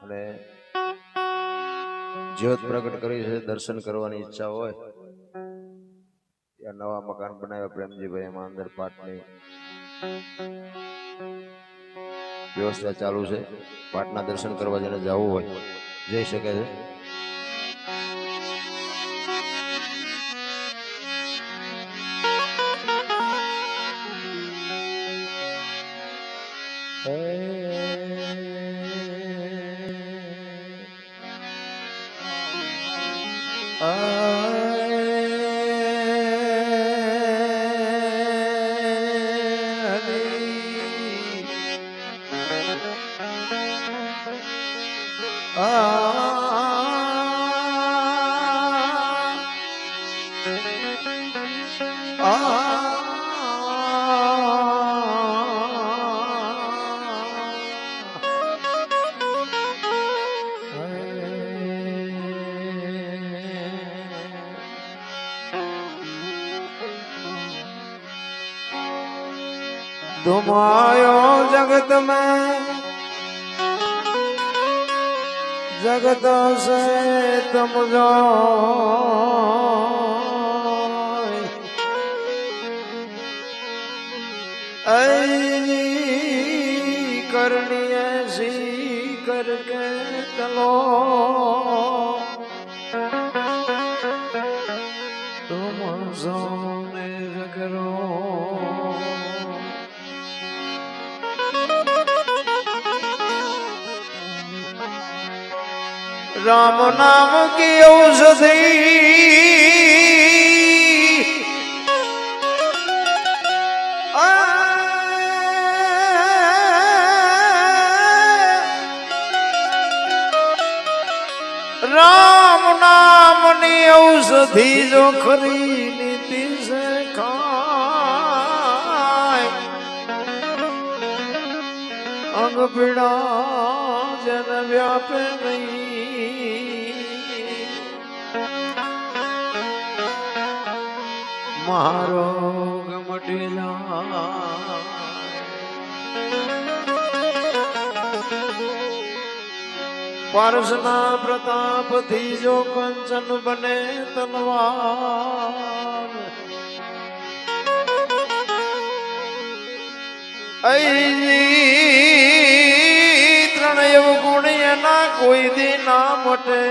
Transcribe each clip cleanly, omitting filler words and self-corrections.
અને જ્યોત પ્રગટ કરી છે, દર્શન કરવાની ઈચ્છા હોય ત્યાં નવા મકાન બનાવ્યા પ્રેમજીભાઈ, એમાં અંદર પાઠની વ્યવસ્થા ચાલુ છે. પાઠના દર્શન કરવા જેને જવું હોય જઈ શકે છે. धुमायो जगत में जगत से तुम जो करनी ऐसी करके चलो तुम सोने करो राम नाम की औषधि राम नाम नी औषधि जो खरी नीति से खाए अंग पीड़ा जन व्यापे नहीं महारोग मटी जाए पारसना प्रताप थी जो कंचन बने तलवार त्रणय गुण ना कोई दी ना मटे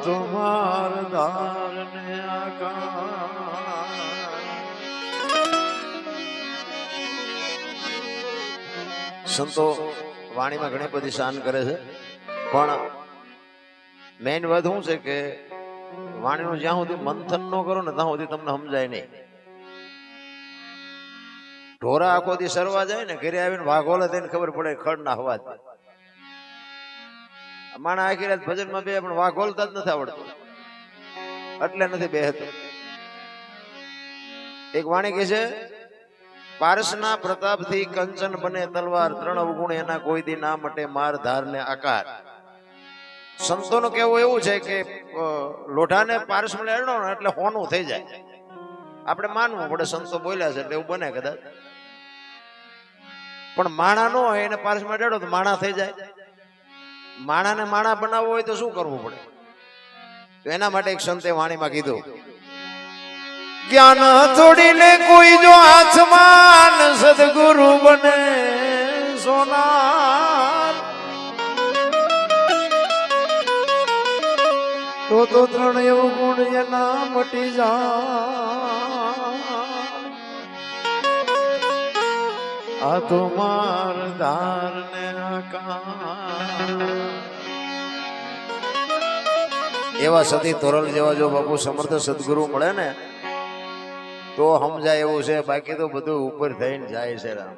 तुम्हार धार ने સંતો વાણીમાં ઘણી બધી શાન કરે છે, પણ મેઇન વાત શું છે કે વાણીનું જ્યાં સુધી મંથન ન કરો ને ત્યાં સુધી તમને સમજાય નહીં. ઢોરા આખો દી સરવા જાય ને, ઘરે આવીને વાઘોલે તેને ખબર પડે ખડના અવાજ. માણા આખી રાત ભજનમાં બે પણ વાઘોલતા જ નથી આવડતું, એટલે નથી બેહતો. એક વાણી કહે છે, પારસના પ્રતાપ થી કંચન બને તલવાર, ત્રણ અવગુણ એના કોઈ દી ના મટે, માર ધાર ને આકાર. સંતોનું કહેવું એવું છે કે લોઢાને પારસમાં લેડો ને એટલે હોનું થઈ જાય. આપણે માનવું પડે સંતો બોલ્યા છે એટલે એવું બને કદાચ, પણ માણા નો હોય એને પારસમાં લેડો તો માણા થઈ જાય. માણાને માણા બનાવવો હોય તો શું કરવું પડે? તો એના માટે એક સંતે વાણીમાં કીધું, ज्ञान थोड़ी ले कोई जो आसमान सदगुरु बने सोनार तो त्रणय गुण ना मटी जा आ तो मार धार ने એવા સતી તોરલ જેવા જો બાપુ સમર્થ સદગુરુ મળે ને તો સમજાય એવું છે, બાકી તો બધું ઉપર થઈને જાય છે. રામ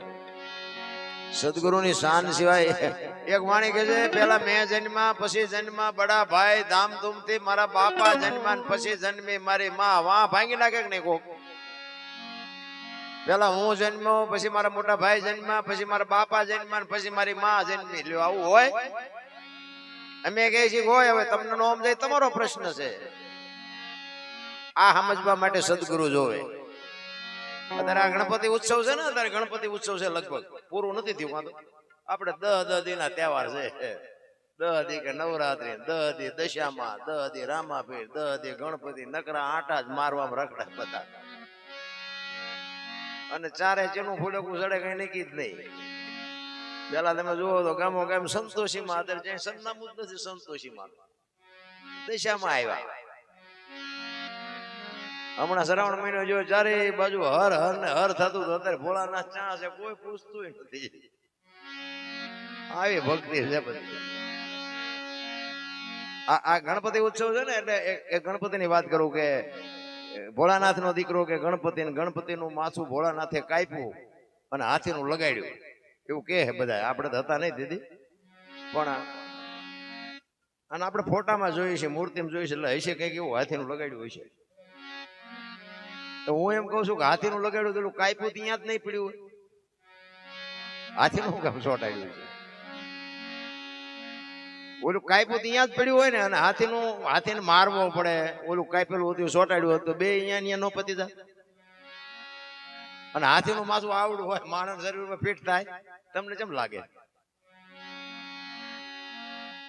સદગુરુની શાન સિવાય એક વાણી કે છે, પેલા મેં જન્મા પછી જન્મા બડા ભાઈ ધામધૂમથી, મારા બાપા જન્મા પછી જન્મી મારી માં. વાહ ભાંગી નાખે કે નહીં કોક? પેલા હું જન્મ્યો, પછી મારા મોટા ભાઈ જન્મ્યા, પછી મારા બાપા જન્મ્યા, પછી મારી માં જન્મી. લ્યો આવું હોય? અમે કહે છીએ હોય. હવે તમને નો સમજાય તમારો પ્રશ્ન છે. આ સમજવા માટે સદગુરુ જોવે. અત્યારે આ ગણપતિ ઉત્સવ છે ને, અત્યારે ગણપતિ ઉત્સવ છે, લગભગ પૂરું નથી થયું વાંધો. આપણે 10 દી ના તહેવાર છે. 10 દી કે નવરાત્રી, 10 દી દશામાં, 10 દી રામાપીર, 10 દી ગણપતિ, નકરા આટા જ મારવામાં રખડા બધા. અને ચારે ચેનું ફૂડકું ચડે કઈ નક્કી જ નહીં. પેલા તમે જુઓ તો ગામો ગામ સંતોષીમાં, અત્યારે ક્યાંય સરનામું જ નથી સંતોષીમાં. દશામાં આવ્યા. હમણાં શ્રાવણ મહિનો જો ચારે બાજુ હર હર ને હર થતું. અત્યારે ભોળાનાથ ચા છે, કોઈ પૂછતું નથી. આવી ભક્તિ છે બધી. આ ગણપતિ ઉત્સવ છે ને, એટલે એ ગણપતિની વાત કરું કે ભોળાનાથ નો દીકરો કે ગણપતિ નું માથું ભોળાનાથે કાપ્યું અને હાથીનું લગાડ્યું એવું કે બધા. આપણે તો હતા નહીં દીદી, પણ અને આપણે ફોટામાં જોઈએ છીએ, મૂર્તિમાં જોઈએ છે, એટલે હશે કઈક એવું હાથીનું લગાડ્યું હશે. તો હું એમ કઉ છું કે હાથીનું લગાડ્યું પેલું કાપ્યું ત્યાં જ નહીં પડ્યું હોય, હાથીનું કામ ચોટાડ્યું છે. ઓલું કાપ્યું ત્યાં જ પડ્યું હોય ને, અને હાથીને મારવો પડે. ઓલું કાપેલું હતું ચોટાડ્યું હતું, બે અહીંયા નો પતી જાય. અને હાથીનું માથું આવડું હોય, માણસ શરીરમાં ફિટ થાય. તમને કેમ લાગે?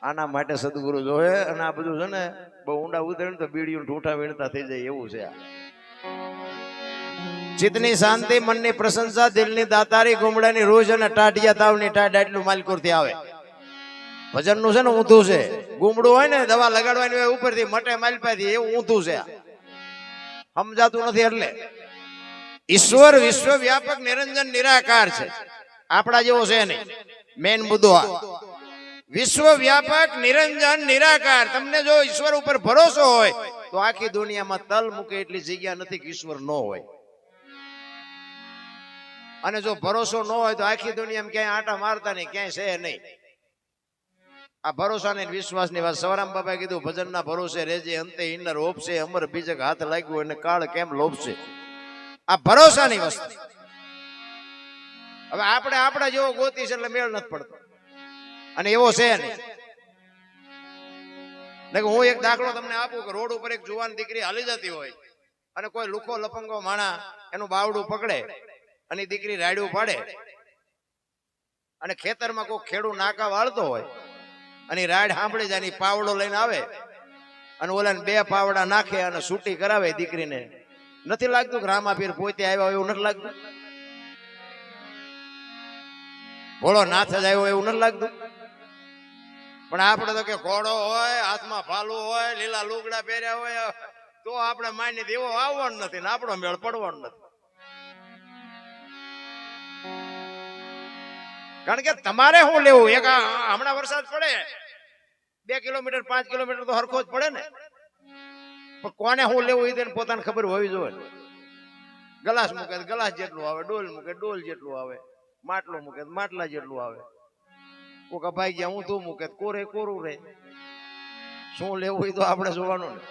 આના માટે સદગુરુ જોવે. અને આ બધું છે ને બહુ ઊંડા ઉતરે તો બીડીયું ઠૂઠા વીણતા થઈ જાય એવું છે. ચિત્તની શાંતિ, મનની પ્રશંસા, દિલની દાતારી, ગુમડાની રોજ અને ટાઢિયા તાવની ટાઢ આટલું માલકોરથી આવે. ભજન નું છે ને ઊંધું છે. ગુમડું હોય ને દવા લગાડવાની હોય ઉપરથી મટે માલપાથી, એવું ઊંધું છે. સમજાતું નથી. એટલે ઈશ્વર વિશ્વવ્યાપક નિરંજન નિરાકાર છે, આપણા જેવો છે નહીં. મેન મુદ્દો આ વિશ્વવ્યાપક નિરંજન નિરાકાર. તમને જો ઈશ્વર ઉપર ભરોસો હોય તો આખી દુનિયામાં તલ મૂકે એટલી જગ્યા નથી કે ઈશ્વર ન હોય. અને જો ભરોસો ન હોય તો આખી દુનિયામાં ક્યાંય આટા મારતા નહીં, ક્યાંય છે નહીં. આ ભરોસા ને વિશ્વાસ ની વાત સવરામ બાબા કીધું, ભજન ના ભરોસે રેજે, અંતે ઇન્નર ઓપશે, અમર બીજક હાથ લાગ્યું અને કાળ કેમ લોપશે. આ ભરોસાની વસ્તુ. હવે આપણે આપણા જેવો ગોતી છે એટલે મેળ નથી પડતો, અને એવો છે નહીં. હું એક દાખલો તમને આપું કે રોડ ઉપર એક જુવાન દીકરી હાલી જતી હોય અને કોઈ લુખો લપંગો માણા એનું બાવડું પકડે અને દીકરી રાડ્યું પાડે, અને ખેતરમાં કોઈ ખેડૂત નાકા વાળતો હોય અને રાડ સાંભળી જાય, પાવડો લઈને આવે અને ઓલાને 2 પાવડા નાખે અને છૂટી કરાવે દીકરીને. નથી લાગતું કે રામાપીર પોતે આવ્યા હોય એવું નથી લાગતું? ભોળો નાથ જ આવ્યો એવું નથી લાગતું? પણ આપણે તો કે ઘોડો હોય, હાથમાં ભાલું હોય, લીલા લુગડા પહેર્યા હોય તો આપણે માની દેવો આવવાનું નથી ને આપણો મેળ પડવાનો નથી. કારણ કે તમારે શું લેવું? એક હમણાં વરસાદ પડે 2 કિલોમીટર 5 કિલોમીટર તો હરખો જ પડે ને, પણ કોને શું લેવું એ તેને પોતાને ખબર હોવી જોઈએ. ગલાસ મૂકે ગલાસ જેટલું આવે, ડોલ મૂકે ડોલ જેટલું આવે, માટલું મૂકે માટલા જેટલું આવે. કોક ભાઈ ગયા હું તું મૂકે કોરે કોરું રે. શું લેવું એ તો આપણે જોવાનું ને.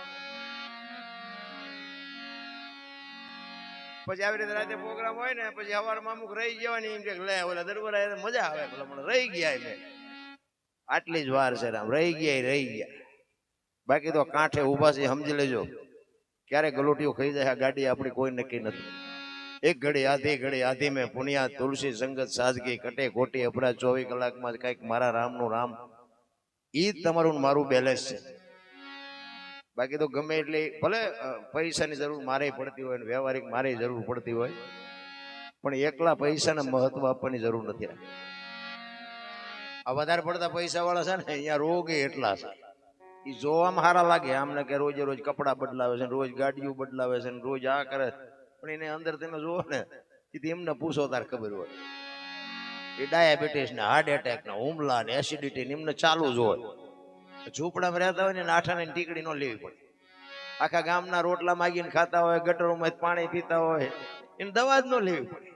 પછી આવી રીતે રાતે પ્રોગ્રામ હોય ને, પછી સવારમાં અમુક રહી જવાની, એમ કે લે ઓલા દરબાર મજા આવે, રહી ગયા એમ. આટલી જ વાર છે રામ, રહી ગયા. બાકી તો કાંઠે ઉભા છે, સમજી લેજો ક્યારે ગલોટીઓ ખાઈ જાય આ ગાડી આપણી કોઈ નક્કી નથી. એક ઘડી આધી મેં પુનિયા તુલસી સંગત સાજગી કટે ખોટી અપરાધ 24 કલાકમાં કઈક મારા રામનું રામ. ઈ જ તમારું મારું બેલેન્સ છે. બાકી તો ગમે એટલી ભલે પૈસાની જરૂર મારે પડતી હોય, વ્યવહારિક મારે જરૂર પડતી હોય, પણ એકલા પૈસાને મહત્વ આપવાની જરૂર નથી. આ વધારે પડતા પૈસા વાળા છે ને, અહીંયા રોગ એટલા છે. એ જોવામાં સારા લાગે આમને કે રોજે રોજ કપડા બદલાવે છે, રોજ ગાડીઓ બદલાવે છે, રોજ આ કરે, પણ એને અંદર તમે જુઓ ને એમને પૂછો તાર ખબર હોય. એ ડાયાબિટીસ ને, હાર્ટ એટેક ને, હુમલા ને, એસિડિટી ને એમને ચાલુ જ હોય. ઝૂંપડામાં રહેતા હોય ને આઠાને ટીકડી ન લેવી પડે. આખા ગામના રોટલા માગીને ખાતા હોય, ગટરોમાં પાણી પીતા હોય, એને દવા જ ન લેવી પડે.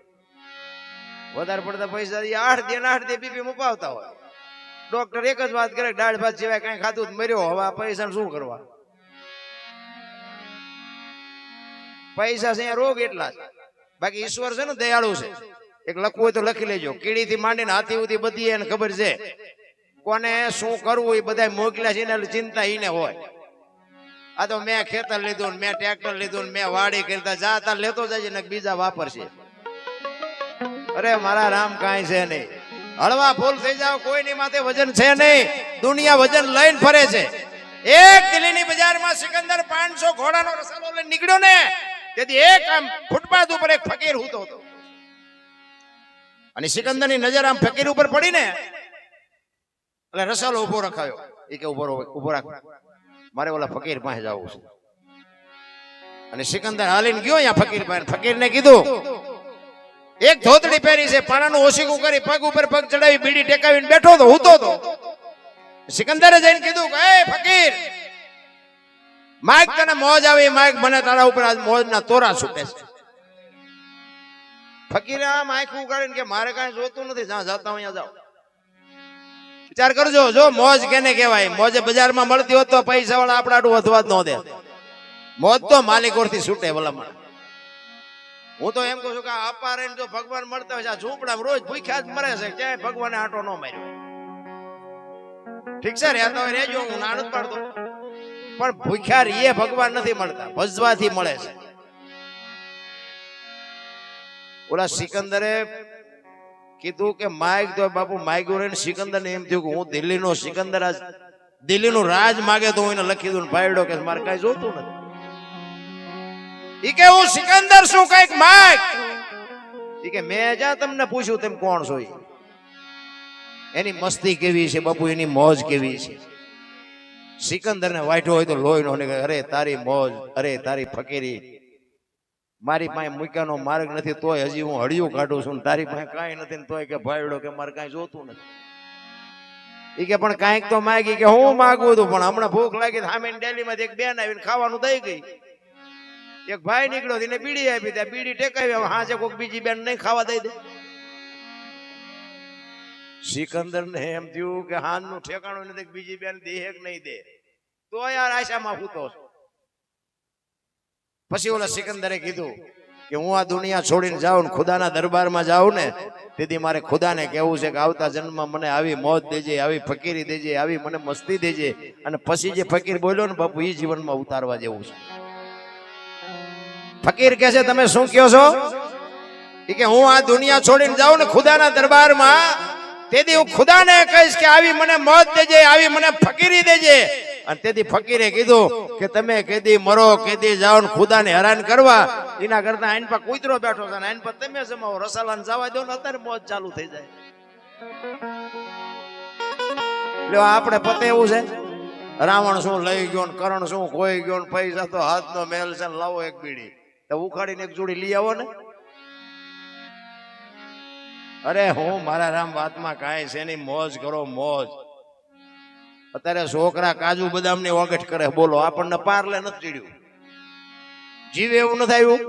વધારે પડતા પૈસા 8 દી બીપી મુપાવતા હોય. ડોક્ટર એક જ વાત કરે, દાળ ભાત સિવાય કઈ ખાધું મર્યો. હવે આ પૈસા શું કરવા? પૈસા છે રોગ એટલા છે. બાકી ઈશ્વર છે ને દયાળુ છે. એક લખવું હોય તો લખી લેજો. કીડી થી માંડીને હાથી સુધી બધી એને ખબર છે કોને શું કરવું. એ બધા મોકલ્યા છે ને ચિંતા એને હોય. આ તો મેં ખેતર લીધું ને મેં ટ્રેક્ટર લીધું ને મેં વાડી કરતા જા તાર લેતો જાય ને બીજા વાપરશે. અરે મારા રામ કાંઈ છે નહીં. હળવા ફૂલ થઈ જાવ, કોઈની માથે વજન છે નહીં. દુનિયા વજન લઈને ફરે છે. એક દિલ્હીની બજારમાં સિકંદર 500 ઘોડાનો રસાલો લઈને નીકળ્યો ને તેથી એક આમ ફૂટપાથ ઉપર એક ફકીર હૂતો હતો અને સિકંદરની નજર આમ ફકીર ઉપર પડી ને એટલે રસાલો ઉભો રખાયો. એ કે ઉભો રાખ, મારે ઓલા ફકીર પાસે જવું છે. અને સિકંદર હાલીને ગયો અહીંયા ફકીર પાસે. ફકીરને કીધું, એક ધોતડી પહેરી છે, પાણાનું ઓશીકું કરી પગ ઉપર પગ ચડાવી બીડી ટેકાવીને બેઠો તો હૂતો તો. સિકંદરે જઈને કીધું કે એ ફકીર, માઈક તને મોજ આવી, માઈક મને તારા ઉપર આજ મોજના તોરા છૂટે છે. ફકીરે આમ આંખ ઉગાડીને કે મારે કાંઈ જોતું નથી, જ્યાં જતા અહીંયા જાઓ. વિચાર કરજો, જો મોજ કેને કહેવાય. મોજે બજારમાં મળતી હોત તો પૈસા વાળા આપણા આટલું વધવા જ ન દે. મોજ તો માલિકોરથી છૂટે ભલામણ. હું તો એમ કહું છું કે અપારે જો ભગવાન મળતા હોય, આ ઝૂંપડામાં રોજ ભૂખ્યા જ મરે છે, ક્યાંય ભગવાને આટો ન માર્યો. ઠીક છે, રહેતો હોય રહેજો, હું ના નથી પાડતો, પણ ભૂખ્યા રીએ ભગવાન નથી મળતા, ભજવાથી મળે છે. ઓલા સિકંદરે કીધું કે માઇક તો બાપુ માઇક રહીને સિકંદર ને એમ થયું કે હું દિલ્હીનો સિકંદર, આજ દિલ્હીનું રાજ માગે તો હું એને લખી દઉં. ભાઈડો કે મારે કઈ જોતું નથી. ઈ કે હું સિકંદર શું કઈક માગ. ઈ કે મેં જ્યાં તમને પૂછ્યું તેમ કોણ છો? એની મસ્તી કેવી છે બાપુ, એની મોજ કેવી છે. સિકંદર ને વાઈટો હોય તો લોહી નો નીકળે. અરે તારી મોજ, અરે તારી ફકીરી, મારી પાસે મૂક્યાનો માર્ગ નથી તોય હજી હું હળિયું કાઢું છું, તારી પાસે કાંઈ નથી ને તોય કે ભાઈડો કે મારે કાંઈ જોતું નથી. ઈ કે પણ કાંઈક તો માગી. કે હું માગું હતું પણ હમણાં ભૂખ લાગી, સામે ડેલી માંથી એક બેન આવીને ખાવાનું દઈ ગઈ. એક ભાઈ નીકળ્યો, એને બીડી આપી, ત્યાં બીડી ટેકાવી, હાજે કોઈક બીજી બેન નહીં ખાવા દઈ દે. સિકંદર ને એમ થયું કે હાન નું ઠેકાણું નથી, બીજી બેન દે કે નહીં દે, તો યાર આશામાં હૂતો. પછી ઓલા સિકંદરે કીધું કે હું આ દુનિયા છોડીને જાઉં ને ખુદાના દરબારમાં જાઉં ને તેથી મારે ખુદાને કહેવું છે કે આવતા જન્મમાં મને આવી મોજ દેજે, આવી ફકીરી દેજે, આવી મને મસ્તી દેજે. અને પછી જે ફકીર બોલ્યો ને બાપુ, એ જીવનમાં ઉતારવા જેવું છે. ફકીર કહે છે તમે શું કહો છો? કે હું આ દુનિયા છોડીને જાઉં ને ખુદાના દરબારમાં તેથી હું ખુદાને કહીશ કે આવી મને મોજ દેજે, આવી મને ફકીરી દેજે. અને તેથી ફકીરે કીધું કે તમે કેદી મરો, કેદી જાઓ ને ખુદાને હેરાન કરવા, એના કરતા આઈન પર કૂતરો બેઠો છે, આઈન પર તમે જમાવો, રસાલાને જવા દો ને અત્યારે મોજ ચાલુ થઈ જાય. લ્યો આપણે પતે એવું છે. રાવણ શું લઈ ગયો ને કરણ શું ખોઈ ગયો ને પૈસા તો હાથનો મેલ છે ને લાવો એક બીડી તો ઉખાડીને એક જોડી લઈ આવો ને. અરે હું મારા રામ વાતમાં કાંઈ છે નહીં, મોજ કરો મોજ. અત્યારે છોકરા કાજુ બદામ ની ઓગઠ કરે, બોલો આપણને પારલે નથી ચીડ્યું. જીવે એવું નથી આવ્યું.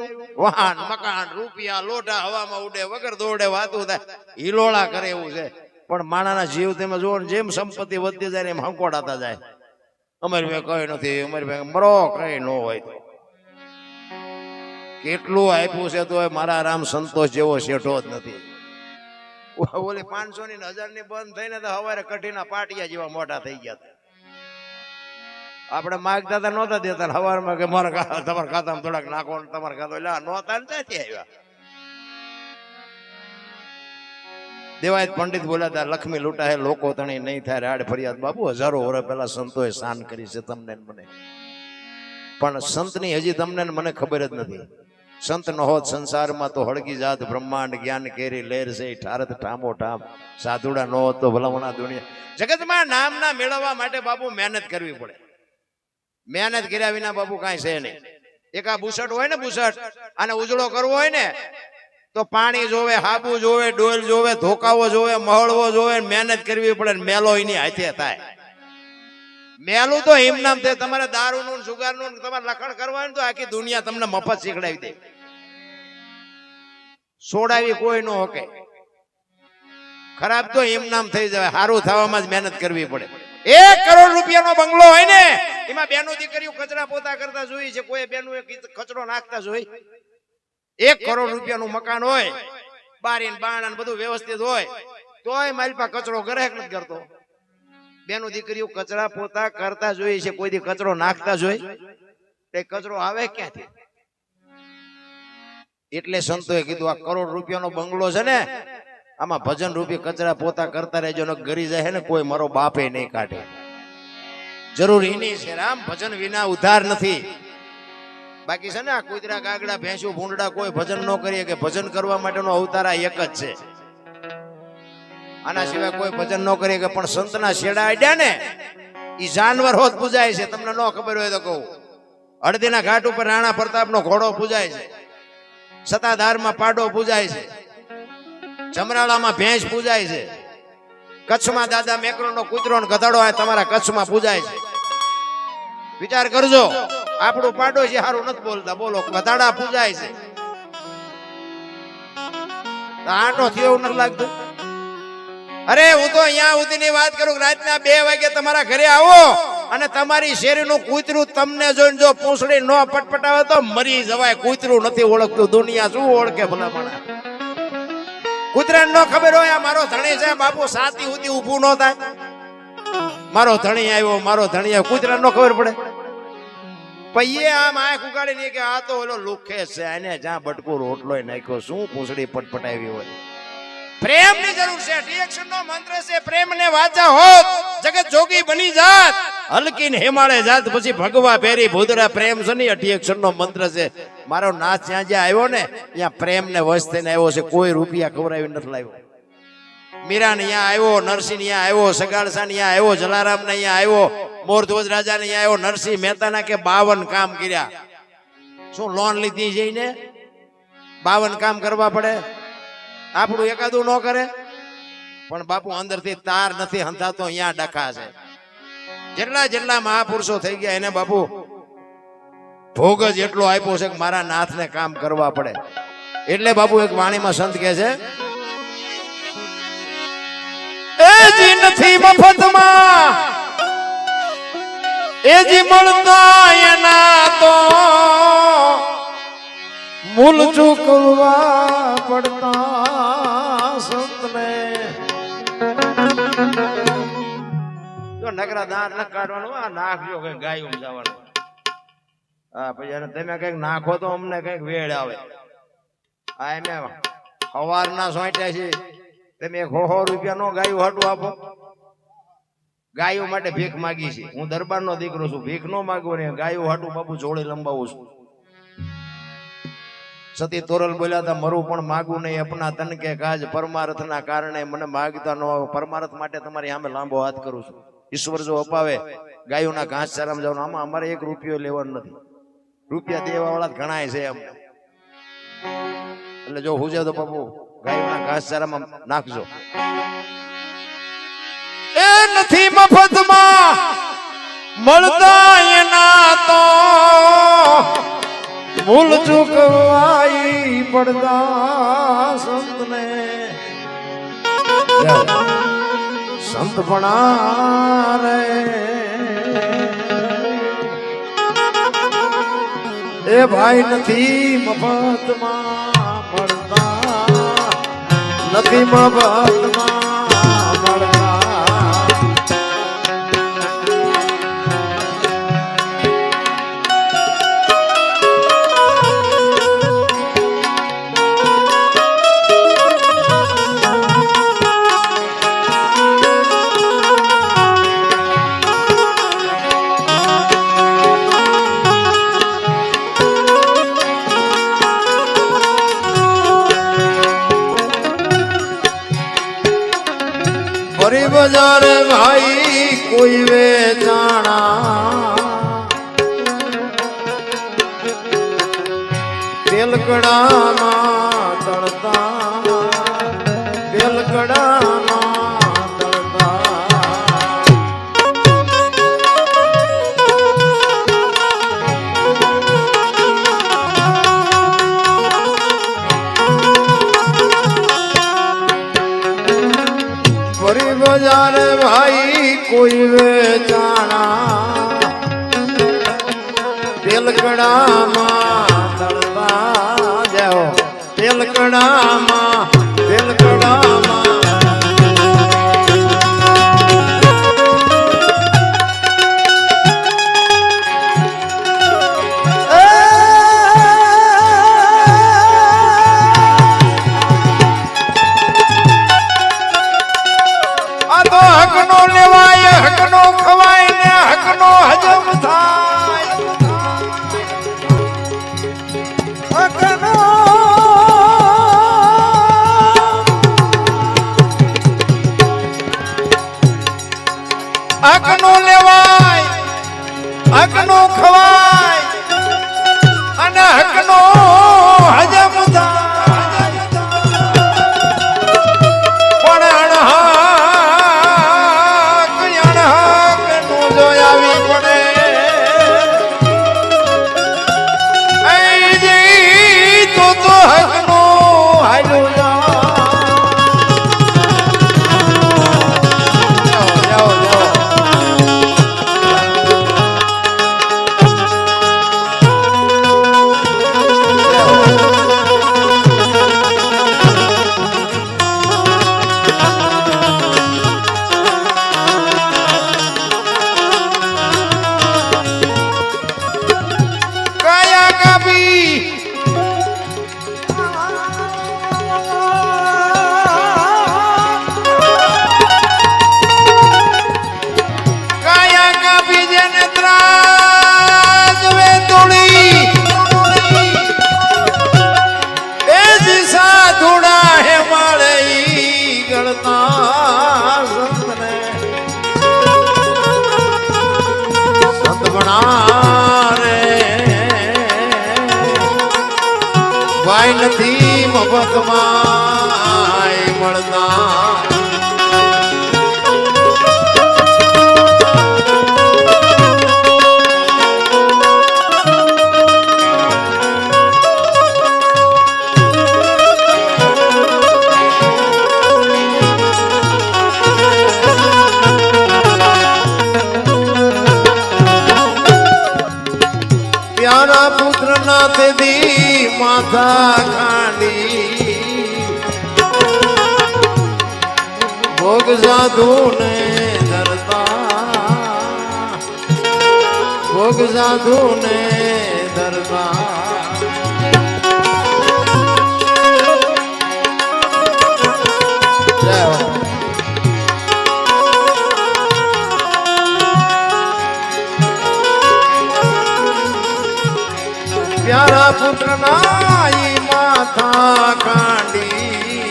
વાહન મકાન રૂપિયા લોટા હવામાં ઉડે, વગર દોડે વાતું થાય, હિલોળા કરે એવું છે. પણ માણાના જીવ તમે જુઓ ને, જેમ સંપત્તિ વધતી જાય એમ હંકોડાતા જાય. અમારી પાસે કઈ નથી, અમારી પાસે મરો કઈ ન હોય. કેટલું આપ્યું છે તો મારા રામ સંતોષ જેવો શેઠો જ નથી. ઓલી 500 ની 1000 ની બંધ થઈને તો હવારે કઢીના પાટિયા જેવા મોટા થઈ ગયા. આપણે માગતા હતા નહોતા દેતા, હવારમાં કે મારા તમારા ખાતામાં થોડાક નાખો, તમારા ખાતો એટલે નહોતા ને ત્યાંથી આવ્યા. દેવાયત પંડિત બોલ્યા હતા, લક્ષ્મી લૂંટા હે લોકો તણી નહીં થાય રાડ ફરિયાદ. બાબુ હજારો વર્ષ પહેલા સંતોએ શાન કરી છે તમને મને, પણ સંતની હજી તમને મને ખબર જ નથી. સંત ન હોત સંસારમાં તો હળગી જાત બ્રહ્માંડ, જ્ઞાન કેરી લહેર છે ઠારત ઠામો ઠામ. સાધુડા ન હોત તો ભલામણા દુનિયા. જગતમાં નામના મેળવવા માટે બાપુ મહેનત કરવી પડે. મહેનત કર્યા વિના બાપુ કાંઈ છે નહીં. એક આ બુસટ હોય ને, બુસટ આને ઉજળો કરવો હોય ને તો પાણી જોવે, હાબુ જોવે, ડોલ જોવે, ધોકાવો જોવે, મહળવો જોવે, મહેનત કરવી પડે. મેલો એની હાથે થાય. મેલું તો હિમનામ છે. તમારે દારૂનું સુગારનું તમારે લખણ કરવાનું તો આખી દુનિયા તમને મફત શીખડાવી દે. છોડાવી કોઈ નો હકે. ખરાબ તો હિમનામ થઈ જાય. સારું થવામાં જ મહેનત કરવી પડે. 1 કરોડ રૂપિયાનો બંગલો હોય ને, એમાં બેનો દીકરીઓ કચરા પોતા કરતા જોઈ છે, કોઈ બેનો કચરો નાખતા જોઈ. 1 કરોડ રૂપિયાનું મકાન હોય, બારીન બારણા બધું વ્યવસ્થિત હોય, તોય મારી પાસે કચરો ગ્રાહક નથી કરતો. બેનો દીકરીઓ કચરા પોતા કરતા જોઈએ છે, કોઈ દી કચરો નાખતા જોઈ? તે કચરો આવે ક્યાંથી? એટલે સંતોએ કીધું આ કરોડ રૂપિયાનો બંગલો છે ને, આમાં ભજન રૂપી કચરા પોતા કરતા રહેજો, ને ગરી જાય ને કોઈ મારો બાપે નહીં કાઢે. જરૂરી નહીં છે રામ, ભજન વિના ઉધાર નથી. બાકી છે ને આ કૂતરા કાગડા ભેંસું ભૂંડડા કોઈ ભજન ન કરીએ કે ભજન કરવા માટેનો અવતાર આ એક જ છે. આના સિવાય કોઈ ભજન ન કરીએ કે. પણ સંતના શેડા આડ્યા ને ઈ જાનવર હોત પૂજાય છે. તમને ન ખબર હોય તો કહું, હળદીના ઘાટ ઉપર રાણા પ્રતાપનો ઘોડો પૂજાય છે, સતાધારમાં પાડો પૂજાય છે, જમરાળામાં ભેંસ પૂજાય છે, કચ્છમાં દાદા મેકરોનો કૂતરો ને ગધાડો આ તમારા કચ્છમાં પૂજાય છે. વિચાર કરજો, આપણું પાડોશી હારું નથી બોલતા, બોલો ગધાડા પૂજાય છે. આટો થયો એવું નથી લાગતું? અરે હું તો અહીંયા સુધીની વાત કરું, રાતના 2 વાગે તમારા ઘરે આવો અને તમારી શેરીનું કૂતરું તમને જોઈને જો પૂંછડી ન પટપટાવે તો મરી જવાય. કૂતરું નથી ઓળખતું, દુનિયા શું ઓળખે ભલા માણસ? કૂતરાને ન ખબર હોય આ મારો ધણી છે બાપુ, સાતી સુધી ઊભું ન થાય. મારો ધણી આવ્યો, મારો ધણી આવ્યો, કૂતરાને ન ખબર પડે? પૈયે આમ આંખ ઉગાડીને કે આ તો ઓલો લુખે છે, આને જ્યાં બટકો રોટલો નાખ્યો, શું પૂંછડી પટપટાવી હોય? પ્રેમની જરૂર છે, ડિએક્શન નો મંત્ર છે. પ્રેમને વાચા હોત જગત જોગી બની જાત, હલકીન હેમાળે જાત પછી ભગવા પેરી ભૂદરા. પ્રેમ છે ને ડિએક્શન નો મંત્ર છે. મારો નાથ જ્યાં જ્યાં આવ્યો ને ત્યાં પ્રેમને વશ થઈને આવ્યો છે, કોઈ રૂપિયા ખવડાવી નથી લાવ્યો. મીરા ને અહીંયા આવ્યો, નરસિંહ અહીંયા આવ્યો, સગાડસા ને અહીંયા આવ્યો, જલારામ ને અહીંયા આવ્યો, મોરધ્વજ રાજા ને અહીંયા આવ્યો, નરસિંહ મહેતાના કે 52 કામ કર્યા. શું લોન લીધી જઈને 52 કામ કરવા પડે? આપણું એકાદું ન કરે? પણ બાપુ અંદરથી તાર નથી હંધાતો, અહીંયા ડખા છે. જેટલા જેટલા મહાપુરુષો થઈ ગયા એને બાપુ ભોગ જ એટલો આપ્યો છે કે મારા નાથને કામ કરવા પડે. એટલે બાપુ એક વાણીમાં સંત કહે છે, એ જી નથી મફતમાં એ જી મળતા એના તો મૂલ ચૂકવવા પડતા સંતને. જો નકરા દાંત ન કાઢવાનું, આ નાખજો કઈ ગાયું જવાનું. હા પછી તમે કઈક નાખો તો અમને કઈક વેળ આવે. આ એમ સવારના સોંટ્યા છે, તમે 100 રૂપિયા નો ગાયું હાટું આપો? ગાયો માટે ભીખ માગી છે. હું દરબારનો દીકરો છું, ભીખ નો માગવો ને ગાયો હાટું બાપુ જોડે લંબાવું છું. સતી તોરલ બોલ્યા હતા, મરું પણ માગું નહીં અપના તન કે કાજ, પરમાર્થના કારણે મને માગતા ન આવે. પરમાર્થ માટે તમારી સામે લાંબો હાથ કરું છું. ઈશ્વર જો અપાવે ગાયોના ઘાસચારામાં જવાનું, આમાં અમારે 1 રૂપિયો લેવાનો નથી. રૂપિયા દેવા વાળા ઘણાય છે એમ. એટલે જો હું જાવ તો બાપુ ગાયોના ઘાસચારામાં નાખજો. એ નથી મફતમાં મળતા એના તો મૂલ ચૂકવાઈ પડતા સંતને. સંત ભણા રે એ ભાઈ નથી મફતમાં મળતા, નથી મફતમાં મળતા. બજાર ભાઈ કોઈ વેચાણા, તેલકડામાં તળતા, તેલકડામાં તળતા. ફરી બજાર ભાઈ કોઈ વેચાણા, તેલકડામાં તળતા જાઓ, તેલકડામાં તેલકડામાં. હકનું લેવાય, હકનું ખવાય અને હકનો હજમ થાય. પણ અણહકનું જો આવી પડે તો હકનું હાલ્યું ભાઈ નથી મફતમાં મળતા. પ્યારા પુત્ર ના તે દી માથા ખાંડી ભોગ સાધુ ને ધરતા, ભોગ સાધુ ને ધરતા. પ્યારા પુત્ર નાઈ માથા કાંડી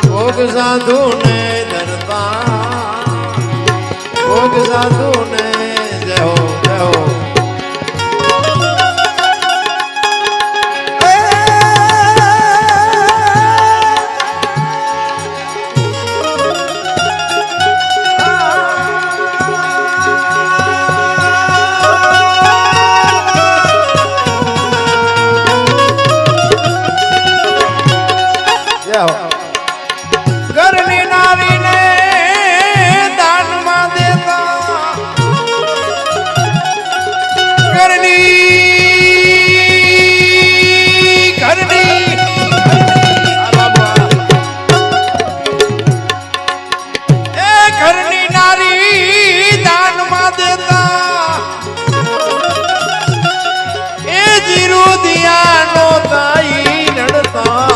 ભોગ સાધુ ને ધરતા, ભોગ સાધુ ને જય હો જય હો. ઘરની નારીને દાનમાં દેતા, ઘરની નારી દાનમાં દેતા એ જીરું દિયાનો તાઈ નડતા.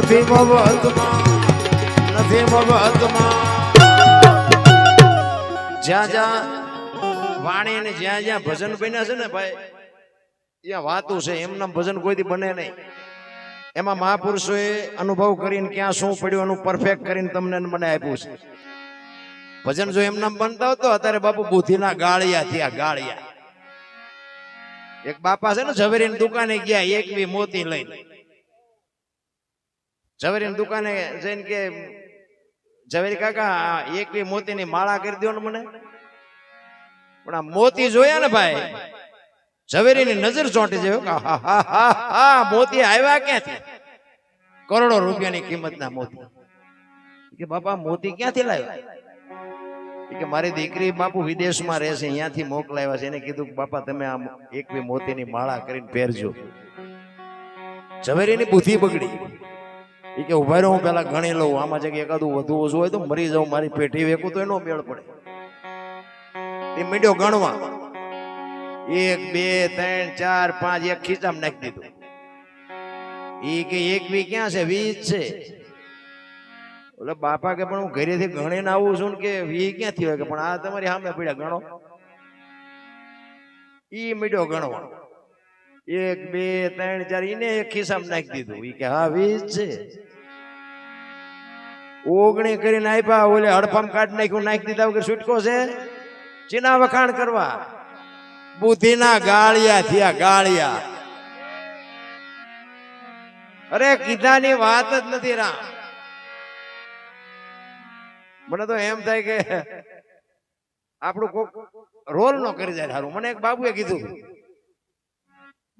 નથી મફતમાં, નથી મફતમાં. જ્યાં જ્યાં વાણી અને જ્યાં જ્યાં ભજન બન્યા છે ને ભાઈ ત્યાં વાતું છે, એમના ભજન કોઈથી બને નહીં. એમાં મહાપુરુષોએ અનુભવ કરીને ક્યાં શું પડ્યું એનું પરફેક્ટ કરીને તમને ને મને આપ્યું છે. ભજન જો એમના બનતા હોત તો અત્યારે બાપુ બુદ્ધિના ગાળિયા થયા, ગાળિયા. એક બાપા છે ને ઝવેરીની દુકાને ગયા, એક બી મોતી લઈને. ઝવેરીની દુકાને જઈને કે ઝવેરી કાકા એક બી મોતીની માળા કરી દો ને મને. પણ આ મોતી જોયા ને ભાઈ, ઝવેરીની નજર ચોંટી જાય. હા મોતી આવ્યા ક્યાંથી? કરોડો રૂપિયાની કિંમતના મોતી. કે બાપા મોતી ક્યાંથી લાવ્યા? કે મારી દીકરી બાપુ વિદેશમાં રહે છે, અહીંયાથી મોકલાવ્યા છે. એને કીધું બાપા તમે આ એક બી મોતીની માળા કરીને પહેરજો. ઝવેરીની બુદ્ધિ બગડી. એ કે ઉભા રહો, હું પેલા ગણી લઉં, આમાં છે કે એકાદું વધુ ઓછું હોય તો મરી જાઉં, મારી પેટી વેકું તો એનો મેળ પડે. એ મીડ્યો ગણવા, 1 2 3 4 5 એક ખીચામાં નાખી દીધું. એ કે એક બી ક્યાં છે? 20 છે. ઓલે બાપા કે પણ હું ઘરેથી ગણીને આવું છું કે 20 ક્યાંથી હોય? કે પણ આ તમારી સામે પડ્યા, ગણો. ઈ મીડ્યો ગણવા, 1 2 3 4 એને એક ખિસ્સામાં નાખી દીધું. ઈ કે હા 20 છે. ઓગણી કરીને આપ્યા, ઓલે હડફામ કાઢ નાખ્યું, નાખી દીધા વગર છૂટકો છે. ચીના વખાણ કરવા, બુદ્ધિના ગાળિયા થયા, ગાળિયા. અરે કીધાની વાત જ નથી રામ. મને તો એમ થાય કે આપણું કોક રોલ નો કરી જાય સારું. મને એક બાબુએ કીધું,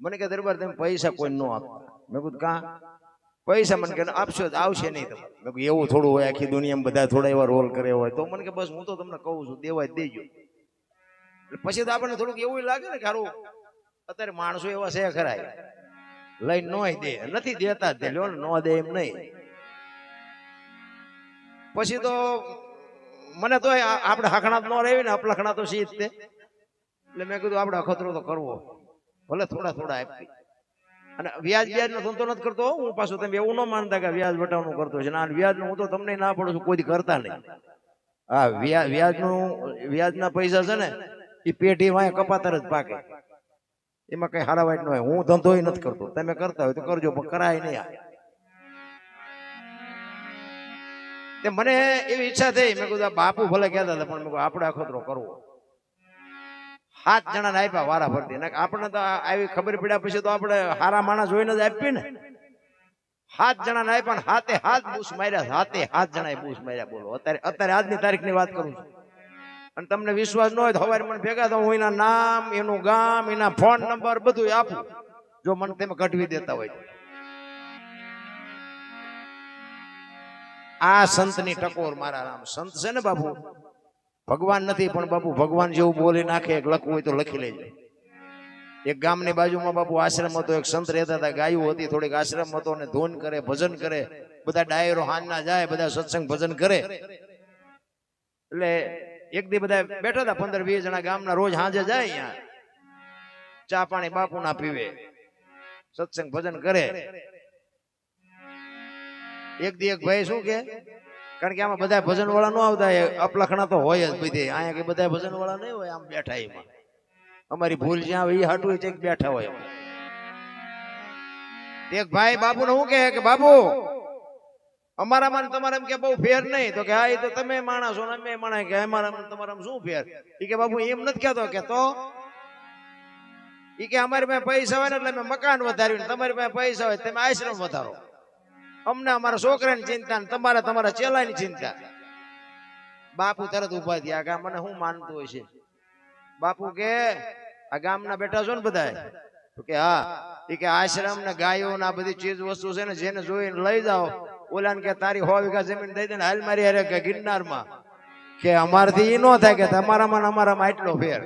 મને કે દરબાર તમે પૈસા કોઈ નો આપ. મેં કીધું કા? પૈસા મને કે આપશો જ, આવશે નહીં તમે. મેં કીધું એવું થોડું હોય, આખી દુનિયામાં બધા થોડા એવા રોલ કરે હોય. તો મને કે બસ હું તો તમને કહું છું, દેવાય દેજો. પછી તો આપણને થોડુંક એવું લાગે ને કે સારું અત્યારે માણસો એવા છે ખરા, લઈ નોય દે, નથી દેતા જ લ્યો ને, નો દે એમ નહીં. પછી તો મને તો આપણે હખણા ન રહેવી ને, અપલખણા તો શીત તે. એટલે મેં કીધું આપણે અખતરો તો કરવો, ભલે થોડા થોડા આપી. અને વ્યાજ વ્યાજ નો ધંધો નથી કરતો હું પાછું. તમે એવું ન માનતા કે વ્યાજ વટાવનું કરતો છે. ના, વ્યાજ નું હું તો તમને ના પડું છું, કોઈ કરતા નહીં. હા, વ્યાજના પૈસા છે ને એ પેટી વાય કપાતર જ પાકે, એમાં કઈ હારાવાટ ન હોય. હું ધંધો નથી કરતો, તમે કરતા હોય તો કરજો, પણ કરાય નહીં. મને એવી ઈચ્છા થઈ, મેં કીધું બાપુ ભલે કહેતા હતા, પણ મેં આપણે અખતરો કરવો. 7 જણાને આપ્યા વારા ફરતી. આપણને તો આવી ખબર પડ્યા પછી તો આપણે હારા માણસ જોઈને જ આપીએ ને. 7 જણાને આપ્યા ને હાથે હાથ બૂસ માર્યા, હાથે 7 જણાએ બૂસ માર્યા. બોલો, અત્યારે આજની તારીખની વાત કરું છું. અને તમને વિશ્વાસ ન હોય તો સવારે મને ભેગા તો હું એના નામ, એનું ગામ, એના ફોન નંબર બધું આપું, જો મને તમે કઢવી દેતા હોય. આ સંતની ટકોર મારા રામ. સંત છે ને બાપુ, ભગવાન નથી, પણ બાપુ ભગવાન જેવું બોલી નાખે. એક લખવું હોય તો લખી લેજો. એક ગામની બાજુમાં બાપુ આશ્રમ હતો, એક સંત રહેતા હતા, ગાયું હતી થોડીક. આશ્રમ હતો ને ધૂન કરે, ભજન કરે, બધા ડાયરો હાંજના જાય, બધા સત્સંગ ભજન કરે. એટલે એક દી બધા બેઠા હતા, 15-20 જણા ગામના. રોજ સાંજે જાય અહીંયા ચા પાણી બાપુ ના પીવે, સત્સંગ ભજન કરે. એક દી એક ભાઈ શું કે, કારણ કે આમાં બધા ભજન વાળા ન આવતા, અપલખણા તો હોય જ બધી. અહીંયા કે બધા ભજન વાળા નહીં હોય, આમ બેઠા. એમાં અમારી ભૂલ જ્યાં આવે એ હાટું છે કે બેઠા હોય. એક ભાઈ બાપુ ને શું કે બાપુ અમારામાં તમારા કે બહુ ફેર નહીં. તો કે હા, એ તો તમે માણસો ને અમે માણસ, કે અમારામાં તમારામાં શું ફેર? એ કે બાપુ એમ નથી કહેતો. કે તો એ કે અમારી પાસે પૈસા હોય ને એટલે અમે મકાન વધાર્યું, તમારી પાસે પૈસા હોય તમે આશ્રમ વધારો. અમને અમારા છોકરાની ચિંતા ને તમારે તમારા ચેલાની ચિંતા. બાપુ તરત ઉભા થયા કે મને શું માનતું હોય છે? બાપુ કે આ ગામના બેઠા છો ને બધા? તો કે હા. એ કે આશ્રમ ને ગાયો ને આ બધી ચીજ વસ્તુ છે ને, જેને જોઈને લઈ જાઓ. ઓલાને કે તારી 100 વીઘા જમીન દઈ દે ને, હાલ મારી હારે કે ગિરનારમાં. કે અમારથી એ ન થાય કે તમારામાં અમારામાં એટલો ફેર.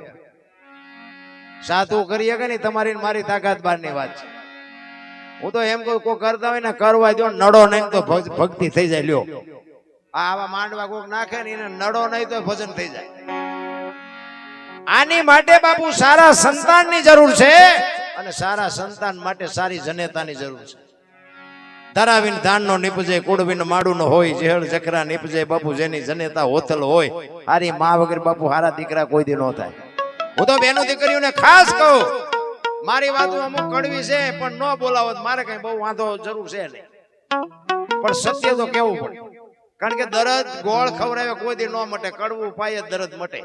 સાતું કરીએ કે નહીં, તમારી મારી તાકાત બહારની વાત છે. હું તો એમ કહું, કોઈ કરતા હોય ને કરવા દો, નડો નહીં તો ભક્તિ થઈ જાય. લ્યો, આવા માંડવા કોક નાખે ને એને નડો નહીં તો ભજન થઈ જાય. આની માટે બાપુ સારા સંતાનની જરૂર છે, અને સારા સંતાન માટે સારી જનેતાની જરૂર છે. ધરાવીને ધાનનો નીપજે કુડવીને માડુનો હોય જેહળ જખરા નીપજે બાપુ જેની જનેતા હોતલ હોય હારી માં વગર બાપુ હારા દીકરા કોઈ દી ન થાય. હું તો બેનો દીકરીઓને ખાસ કહું, મારી વાતો અમુક કડવી છે પણ ન બોલાવો મારે કઈ બહુ વાંધો જરૂર છે નહીં, પણ સત્ય તો કેવું પડે. કારણ કે દરદ ગોળ ખવડાવે કોઈ દી ન મટે, કડવું પાય જ દરદ મટે.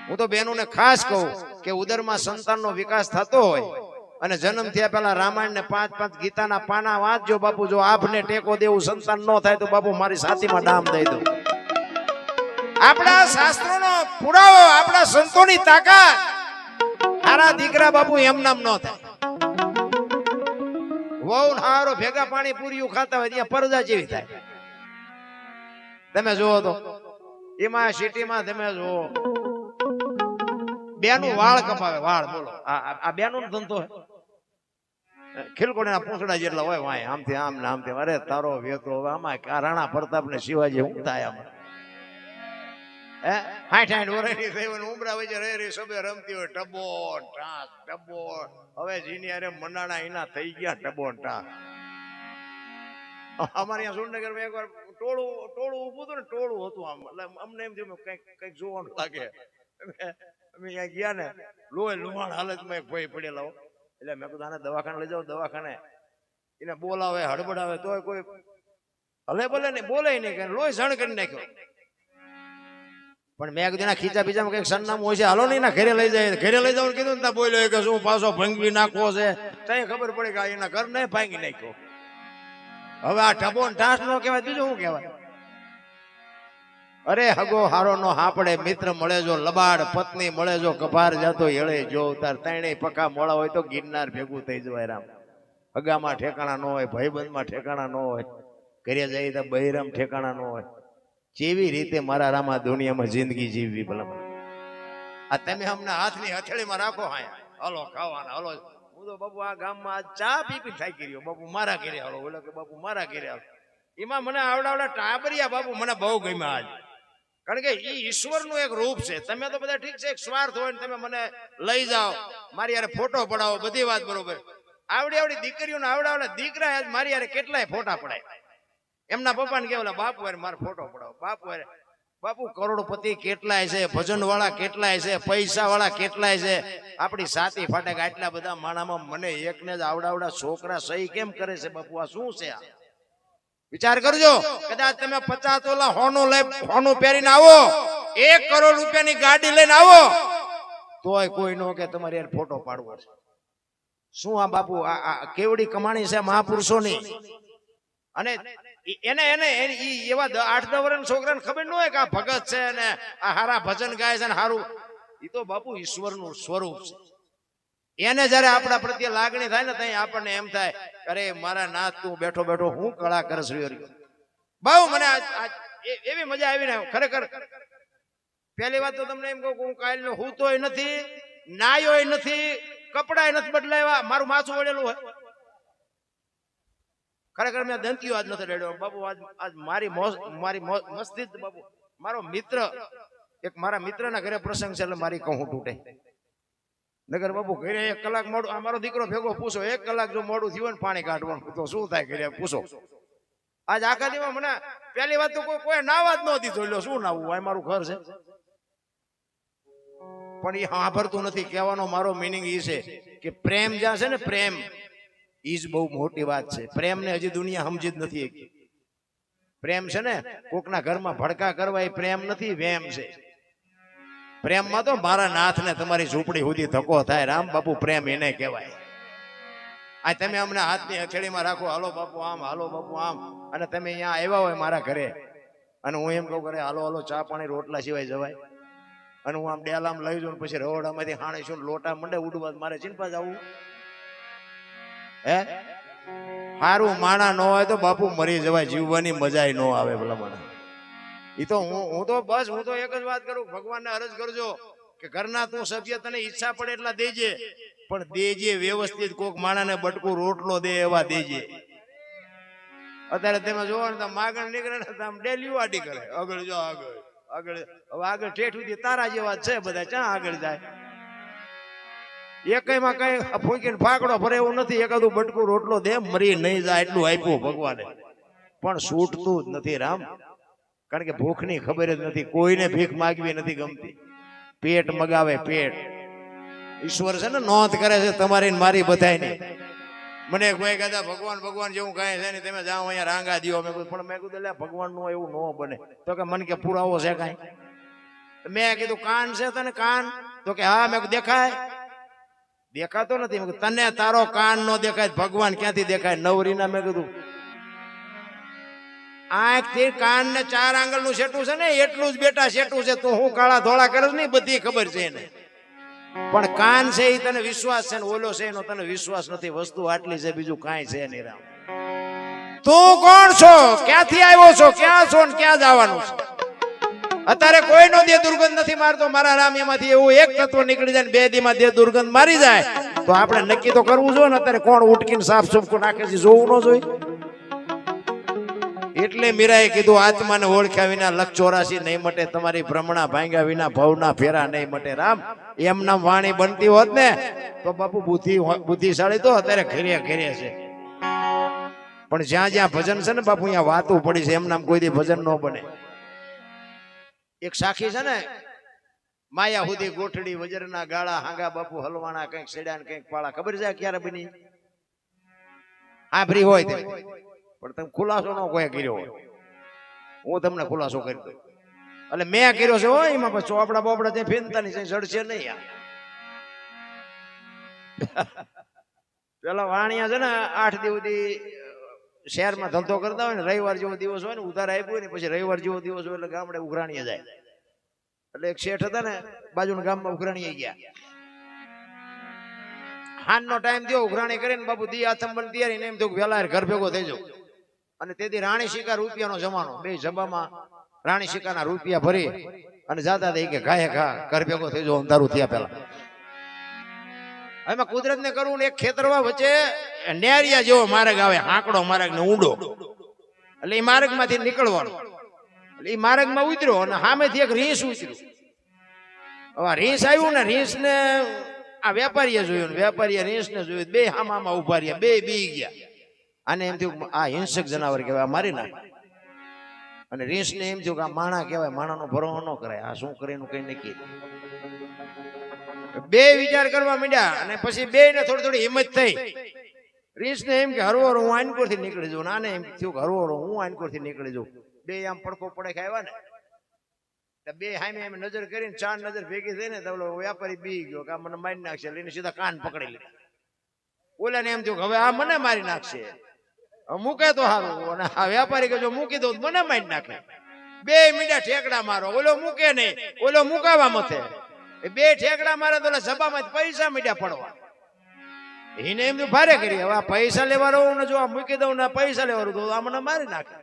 હું તો બહેનોને ખાસ કહું કે ઉદરમાં સંતાનનો વિકાસ થતો હોય અને જન્મ થયા પહેલા રામાયણ ને 5-5 ગીતાના પાના વાંચજો બાપુ. જો આપને ટેકો દેવું સંતાન ન થાય તો બાપુ મારી છાતીમાં ડામ દઈ દો. આપણા શાસ્ત્રોનો પુરાવો, આપણા સંતોની તાકાત, હારા દીકરા બાપુ એમ નામ ન થાય. વહુ હારો ભેગા પાણી પૂરીયું ખાતા હોય ત્યાં પરજા જેવી થાય. તમે જુઓ તો એમાં સિટીમાં તમે જુઓ બેનું વાળ કપાવે, વાળ બોલો આ બેનું ધંધો ખીલકોડીના પૂંછડા જેટલા હોય વાય આમથી આમ ને આમથી. અરે તારો વેતો હવે આમાં રાણા પ્રતાપ ને શિવાજી હું થાય આમાં. 60-60 વર્ષની થઈ હોય ઉમરા વચ્ચે રહી સબે રમતી હોય ટબો ટાસ ટબો. હવે જીની અરે મંડાણા એના થઈ ગયા ટબો ટાસ. અમારે અહીંયા સુરનગરમાં એકવાર ટોળું ઊભું હતું ને, ટોળું હતું આમ, એટલે અમને એમ થયું કઈક જોવાનું લાગે. અમે અહીંયા ગયા ને લોહી લુહાણ હાલતમાં એક ભાઈ પડેલા. એટલે મેં કીધું આને દવાખાને લઈ જાઓ. દવાખાને એને બોલાવે હડબડાવે તોય કોઈ હલે ભલે નહીં, બોલે નહીં, કે લોહી સણ કરી નાખ્યો. પણ મેં કીધું એના ખીચા બીજામાં કઈક સરનામું હોય છે, હાલો નહીં ના ઘરે લઈ જાય. ઘરે લઈ જવાનું કીધું ને બોલ્યો કે શું પાછો ભંગવી નાખવો છે. તઈ ખબર પડી કે એના ઘર નહીં ભાંગી નાખ્યો. હવે આ ઢબો ઢાસ નો કહેવાય, બીજું શું કહેવાય? અરે હગો હારો નો હાપડે, મિત્ર મળે જો લબાડ, પત્ની મળે જો કભાર જાતો હેળે જો. તાર ત્રણેય પકા મોડા હોય તો ગિરનાર ભેગું થઈ જવાય. રામ હગામાં ઠેકાણા ન હોય, ભાઈબંધમાં ઠેકાણા ન હોય, ઘરે જાય તો બૈરામ ઠેકાણા ન હોય. જેવી રીતે મારા રામા દુનિયામાં જિંદગી જીવવી ભલા. આ તમે હમણાં હાથની હથેળીમાં રાખો, હા હલો ખાવાના હલો. હું તો બાપુ આ ગામમાં આજ ચા પીપી થાકી રહ્યો. બાપુ મારા ઘરે હાલો, ઓલો કે બાપુ મારા ઘરે હાલો. એમાં મને આવડા ટાબરિયા બાપુ મને બહુ ગમ્યા આજ. કારણ કે એ ઈશ્વરનું એક રૂપ છે. તમે તો બધા ઠીક છે એક સ્વાર્થ હોય ને તમે મને લઈ જાઓ, મારી યાર ફોટો પડાવો, બધી વાત બરોબર. આવડી દીકરીઓને આવડા દીકરા આજ મારી યાર કેટલાય ફોટા પડાય. એમના પપ્પાને કેવું બાપુ યાર મારે ફોટો પડાવો. બાપુ યાર બાપુ કરોડપતિ કેટલાય છે, ભજન વાળા કેટલાય છે, પૈસા વાળા કેટલાય છે. આપણી સાતી ફાટે આટલા બધા માણામાં મને એકને જ આવડા છોકરા સહી કેમ કરે છે બાપુ? આ શું છે? આ વિચાર કરજો. કદાચ તમે 50 તોલા હોનું પહેરીને આવો, 1 કરોડ રૂપિયાની ગાડી લઈને આવો, તોય કોઈ નો કે તમારે યાર ફોટો પાડવો છે. શું આ બાપુ આ કેવડી કમાણી છે મહાપુરુષોની. અને એને એવા 8-10 વર્ષના છોકરાને ખબર ન હોય કે આ ભગત છે ને આ હારા ભજન ગાય છે ને હારું. એ તો બાપુ ઈશ્વરનું સ્વરૂપ છે. એને જયારે આપણા પ્રત્યે લાગણી થાય ને ત્યાં આપણને એમ થાય અરે મારા નાથ તું બેઠો બેઠો હું કળા કરસ રહ્યો. બહુ મને એવી મજા આવી ને ખરેખર. પહેલી વાત તો તમને એમ કહું હું કાલનો હું તોય નથી, નાયોય નથી, કપડાય નથી બદલાવ્યા, મારું માથું વળેલું હોય. ખરેખર મેં દંતીઓ આજ નથી રેડ્યો બાપુ. આજ મારી મસ્તી બાપુ. મારો મિત્ર એક મારા મિત્રના ઘરે પ્રસંગ છે એટલે મારી કહું તૂટે. નગર બાપુ ઘરે 1 કલાક મોડું, આ મારો દીકરો ભેગો પૂછો 1 કલાક જો મોડું થયું ને પાણી કાઢવાનું તો શું થાય ઘરે પૂછો. આજ આખા દીમાં મને પહેલી વાત તો કોઈ નાવા જ ન દીધો. લ્યો શું નાવું? આ મારું ઘર છે. પણ એ સાંભળતું નથી. કહેવાનો મારો મિનિંગ એ છે કે પ્રેમ જ્યાં છે ને પ્રેમ, એ જ બહુ મોટી વાત છે. પ્રેમને હજી દુનિયા સમજી જ નથી. પ્રેમ છે ને કોકના ઘરમાં ભડકા કરવા, એ પ્રેમ નથી, વેમ છે. પ્રેમમાં તો મારા નાથને તમારી ઝૂંપડી સુધી ધક્કો થાય. રામ બાપુ પ્રેમ એને કહેવાય. આ તમે અમને હાથની હથેળીમાં રાખો, હાલો બાપુ આમ, હાલો બાપુ આમ, અને તમે અહીંયા આવ્યા હોય મારા ઘરે અને હું એમ કહું કરે હાલો હાલો ચા પાણી રોટલા સિવાય જવાય? અને હું આમ ડેલામ લઈ જાઉં પછી રવડામાંથી હાણીશું લોટા મંડે ઉડવા, મારે ચિંતા જવું? હે સારું માણા ન હોય તો બાપુ મરી જવાય, જીવવાની મજા ન આવે ભલા. એ તો હું તો એક જ વાત કરું, ભગવાનને અરજ કરજો કે ઘરના તું સભ્ય તને ઈચ્છા પડે એટલા દેજે, પણ દેજે વ્યવસ્થિત. કોક માણાને બટકું રોટલો દે એવા દેજે. અત્યારે તમે જોવો ને માગણ નીકળે ને આમ ડેલી વાડી કરે, આગળ જો આગળ આગળ. હવે આગળ ઠેઠ સુધી તારા જેવા છે બધા, ક્યાં આગળ જાય? એકમાં કઈ ફૂંકીને ફાકડો ભરે એવું નથી. એકાદું બટકું રોટલો દે મરી નહીં જાય એટલું આપ્યું ભગવાને, પણ છૂટતું જ નથી રામ. કારણ કે ભૂખની ખબર જ નથી, કોઈને ભીખ માગવી નથી ગમતી. પેટ મગાવે પેટ. ઈશ્વર છે ને નોંધ કરે છે તમારી ને મારી બધાયની. મને કોઈ કહેતા ભગવાન ભગવાન જેવું કાંઈ છે ને, તમે જાઓ અહીંયા રાંગા દ્યો. મેં કીધું પણ મેં કીધું એટલે ભગવાન નું એવું ન બને. તો કે મને કે પુરાવો છે કાંઈ? મેં કીધું કાન છે તને કાન? તો કે હા. મેં કીધું દેખાય? દેખાતો નથી. મેં કીધું તને તારો કાન નો દેખાય, ભગવાન ક્યાંથી દેખાય? નવરીના મેં કીધું આંખ થી કાન ને 4 આંગળ નું સેટું છે ને એટલું જ બેટા સેટું છે. તો હું કાળા ધોળા કરે નહીં, બધી ખબર છે એને. પણ કાન છે એ તને વિશ્વાસ છે ને ઓલો છે એનો તને વિશ્વાસ નથી. વસ્તુ આટલી છે, બીજું કાંઈ છે નહીં રામ. તું કોણ છો? ક્યાંથી આવ્યો છો? ક્યાં છો ને ક્યાં જવાનું છે? અત્યારે કોઈનો દેહ દુર્ગંધ નથી મારતો મારા રામ. એમાંથી એવું એક તત્વ નીકળી જાય ને 2 દીમાં દેહ દુર્ગંધ મારી જાય તો આપણે નક્કી તો કરવું જોઈએ ને અત્યારે કોણ ઉટકીને સાફ સુફકો નાખે છે જોવું ન જોઈએ. એટલે મીરાએ કીધું આત્માને ઓળખ્યા વિના લખ 84 નહીં મટે, તમારી ભ્રમણા ભાંગ્યા વિના ભવના ફેરા નહીં મટે. રામ એમ નામ વાણી બનતી હોત ને તો બાપુ બુદ્ધિશાળી તો અત્યારે ઘેરે ઘેરે છે. પણ જ્યાં જ્યાં ભજન છે ને બાપુ અહીંયા વાતું પડી છે. એમ નામ કોઈ દી ભજન ન બને. એક સાખી છે ને માયા સુધી ગોઠડી વજરના ગાળા હાંગા બાપુ હલવાના કંઈક સેડ્યા ને કંઈક પાળા. ખબર છે ક્યારે બની? આભરી હોય તે પણ તમે ખુલાસો ન કોઈ કર્યો હોય. હું તમને ખુલાસો કરી દઉં. એટલે મેં કર્યો છે હોય એમાં પછી ચોપડા બોપડા ત્યાં ફેનતા નહીં ચડશે નહીં. પેલા વાણિયા છે ને 8 દિવસ સુધી શહેરમાં ધંધો કરતા હોય ને, રવિવાર જેવો દિવસ હોય ને ઉધાર આપ્યું હોય ને પછી રવિવાર જેવો દિવસ હોય એટલે ગામડે ઉઘરાણીએ જાય. એટલે એક શેઠ હતા ને બાજુના ગામમાં ઉઘરાણીએ ગયા. હાનનો ટાઈમ થયો ઉઘરાણી કરીને બાપુ દી આથંબન તૈયારી ને એમ થયું વેલા ઘર ભેગો થઈ જાવ. અને તેથી રાણી શિકાર રૂપિયાનો જમાનો. 2 જબામાં રાણી શિકારના રૂપિયા ભરી અને જાતા થઈ કે ઘાએ ઘા ઘર ભેગો થઈ જાવ અંધારું થયા પેલા. એમાં કુદરત ને કરવું ને એક ખેતરમાં વચ્ચે નેરિયા જેવો માર્ગ આવે, આંકડો માર્ગ ને ઊંડો. એટલે એ માર્ગ માંથી નીકળવાનું. એટલે એ માર્ગ માં ઉતર્યો અને સામેથી એક રીંછ ઉતર્યું. હવે રીંછ આવ્યું ને રીંછ ને આ વેપારીએ જોયું ને વેપારીએ રીંછ ને જોયું. 2 હામામાં ઉભા રહ્યા, 2 બી ગયા. આને એમ થયું આ હિંસક જનાવર કહેવાય, મારી નાખ. અને રીંછ ને એમ થયું કે આ માણા કહેવાય, માણાનો ભરોસો ન કરાય, આ શું કરે એનું કઈ નક્કી. 2 વિચાર કરવા માંડ્યા અને પછી 2 ને થોડી થોડી હિંમત થઈ. રીંછ ને એમ કે હરવો હું આનકોર થી નીકળી જાઉં. આને એમ થયું કે હરવો હું આનકોર થી નીકળી જાઉં. 2 આમ પડખો પડે ખાવ્યા ને 2 સામે એમ નજર કરીને 4 નજર ભેગી થઈ ને તો વેપારી બી ગયો કે આ મને મારી નાખશે. લઈને સીધા કાન પકડી લીધા. ઓલા ને એમ થયું કે હવે આ મને મારી નાખશે, મૂકે તો સારું. અને આ વેપારી કે જો મૂકી દઉં મને મારી નાખે. 2 મીડા ઠેકડા મારો, ઓલો મૂકે નહીં, ઓલો મુકાવા મથે. 2 ઠેકડા મારે તો સભામાં પૈસા મીડા પડવા. એને એમ ભારે કરી હવે આ પૈસા લેવાનું ને જો આ મૂકી દઉં ને પૈસા લેવાનું તો આ મને મારી નાખે.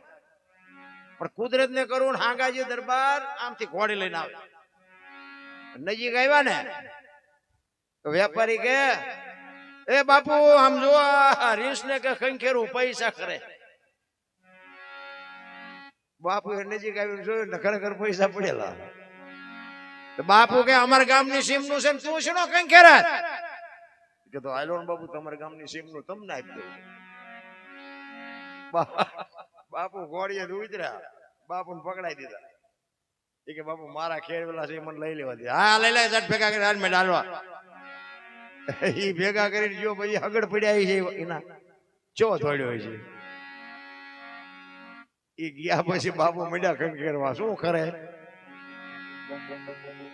પણ કુદરત ને કરવું હાંગાજી દરબાર આમથી ઘોડી લઈને આવે. નજીક આવ્યા ને તો વેપારી કે એ બાપુ આમ જો રીંછ ને કે ખંખેરું પૈસા કરે. બાપુ એ નજીક આવીને જોયું ને ખરેખર પૈસા પડેલા. બાપુ કે અમારા ગામની સીમ નું છે તું શું ખંખેરા? કે તો હાલો બાપુ તમારા ગામની સીમ નું તમને આપી દઉં. બાપુ ઘોડીએ ઉતર્યા, બાપુ ને પકડાઈ દીધા. એ કે બાપુ મારા ખેડવેલા છે મને લઈ લેવા દે. હા લઈ લે જટ ભેગા કરી હાલ મેં ડાલવા. એ ભેગા કરીને જો પછી આગળ પડ્યા છે એના ચો થોડ્યો છે. એ ગયા પછી બાપુ મીડા ખંખેરવા. શું કરે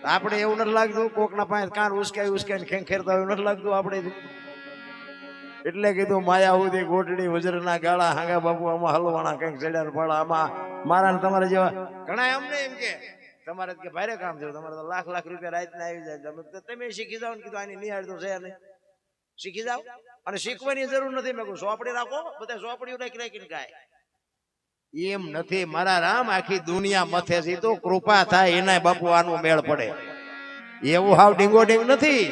આપણે એવું નથી લાગતું કોકના પાસે કાન ઉસકાઈ ઉસકાઈ ખંખેરતા એવું નથી લાગતું આપણે. એટલે કીધું માયા સુધી ગોટડી વજરના ગાળા હાંગા બાપુ આમાં હલવાના કંઈક ચડ્યા ફળા આમાં મારા ને તમારા જેવા ઘણા અમને એમ કે તમારે કે ભારે કામ થયું, તમારે તો લાખ લાખ રૂપિયા રાતના આવી જાય, તમે શીખી જાઓ ને. કીધું આની નિહાળ તો છે નહીં, શીખી જાઓ. અને શીખવાની જરૂર નથી. મેં કહું સોપડી રાખો, બધા સોપડીઓ રાખી રાખીને ગાય. એમ નથી મારા રામ, આખી દુનિયા મથે છે તો કૃપા થાય એના બાપુ આનું મેળ પડે. એવું હાવ ડીંગો ડીંગ નથી.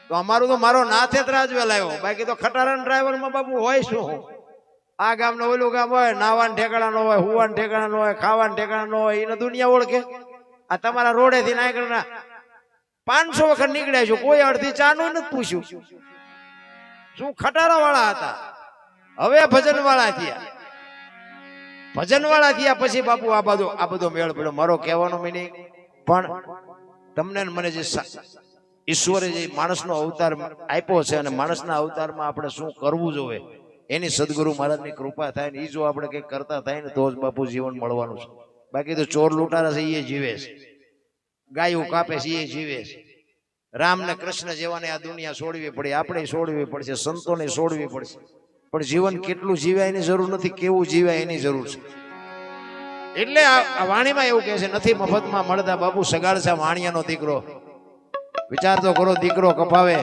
તો અમારું તો મારો નાથે જ રાજવેલ આવ્યો, બાકી તો ખટારાના ડ્રાઈવરમાં બાપુ હોય શું. આ ગામનો ઓલું ગામ હોય, નાવાન ઠેકાણા નો હોય, હુવાન ઠેકાણા નો હોય, ખાવાન ઠેકાણા નો હોય, એને દુનિયા ઓળખે. આ તમારા રોડે થી ના 500 વખત નીકળ્યા છું, કોઈ અડધી ચાનું નથી પૂછ્યું. શું ખટારા વાળા હતા, હવે ભજન વાળા થયા. ભજન વાળા થયા પછી બાપુ આ બધો મેળ પડ્યો. મારો કહેવાનો મિનિંગ પણ તમને ને મને જે ઈશ્વરે જે માણસનો અવતાર આપ્યો છે અને માણસના અવતારમાં આપણે શું કરવું જોઈએ એની સદગુરુ મહારાજની કૃપા થાય ને એ જો આપણે કંઈક કરતા થાય ને તો જ બાપુ જીવન મળવાનું છે. બાકી તો ચોર લૂંટારા છે એ જીવે છે, ગાયું કાપે છે એ જીવે છે. રામ ને કૃષ્ણ જેવાને આ દુનિયા છોડવી પડે, આપણે છોડવી પડશે, સંતોને છોડવી પડશે. પણ જીવન કેટલું જીવાય એની જરૂર નથી, કેવું જીવાય એની જરૂર છે. એટલે આ વાણીમાં એવું કહે છે, નથી મફતમાં મળતા બાપુ સગાડસા વાણિયાનો દીકરો. વિચાર તો કરો, દીકરો કપાવે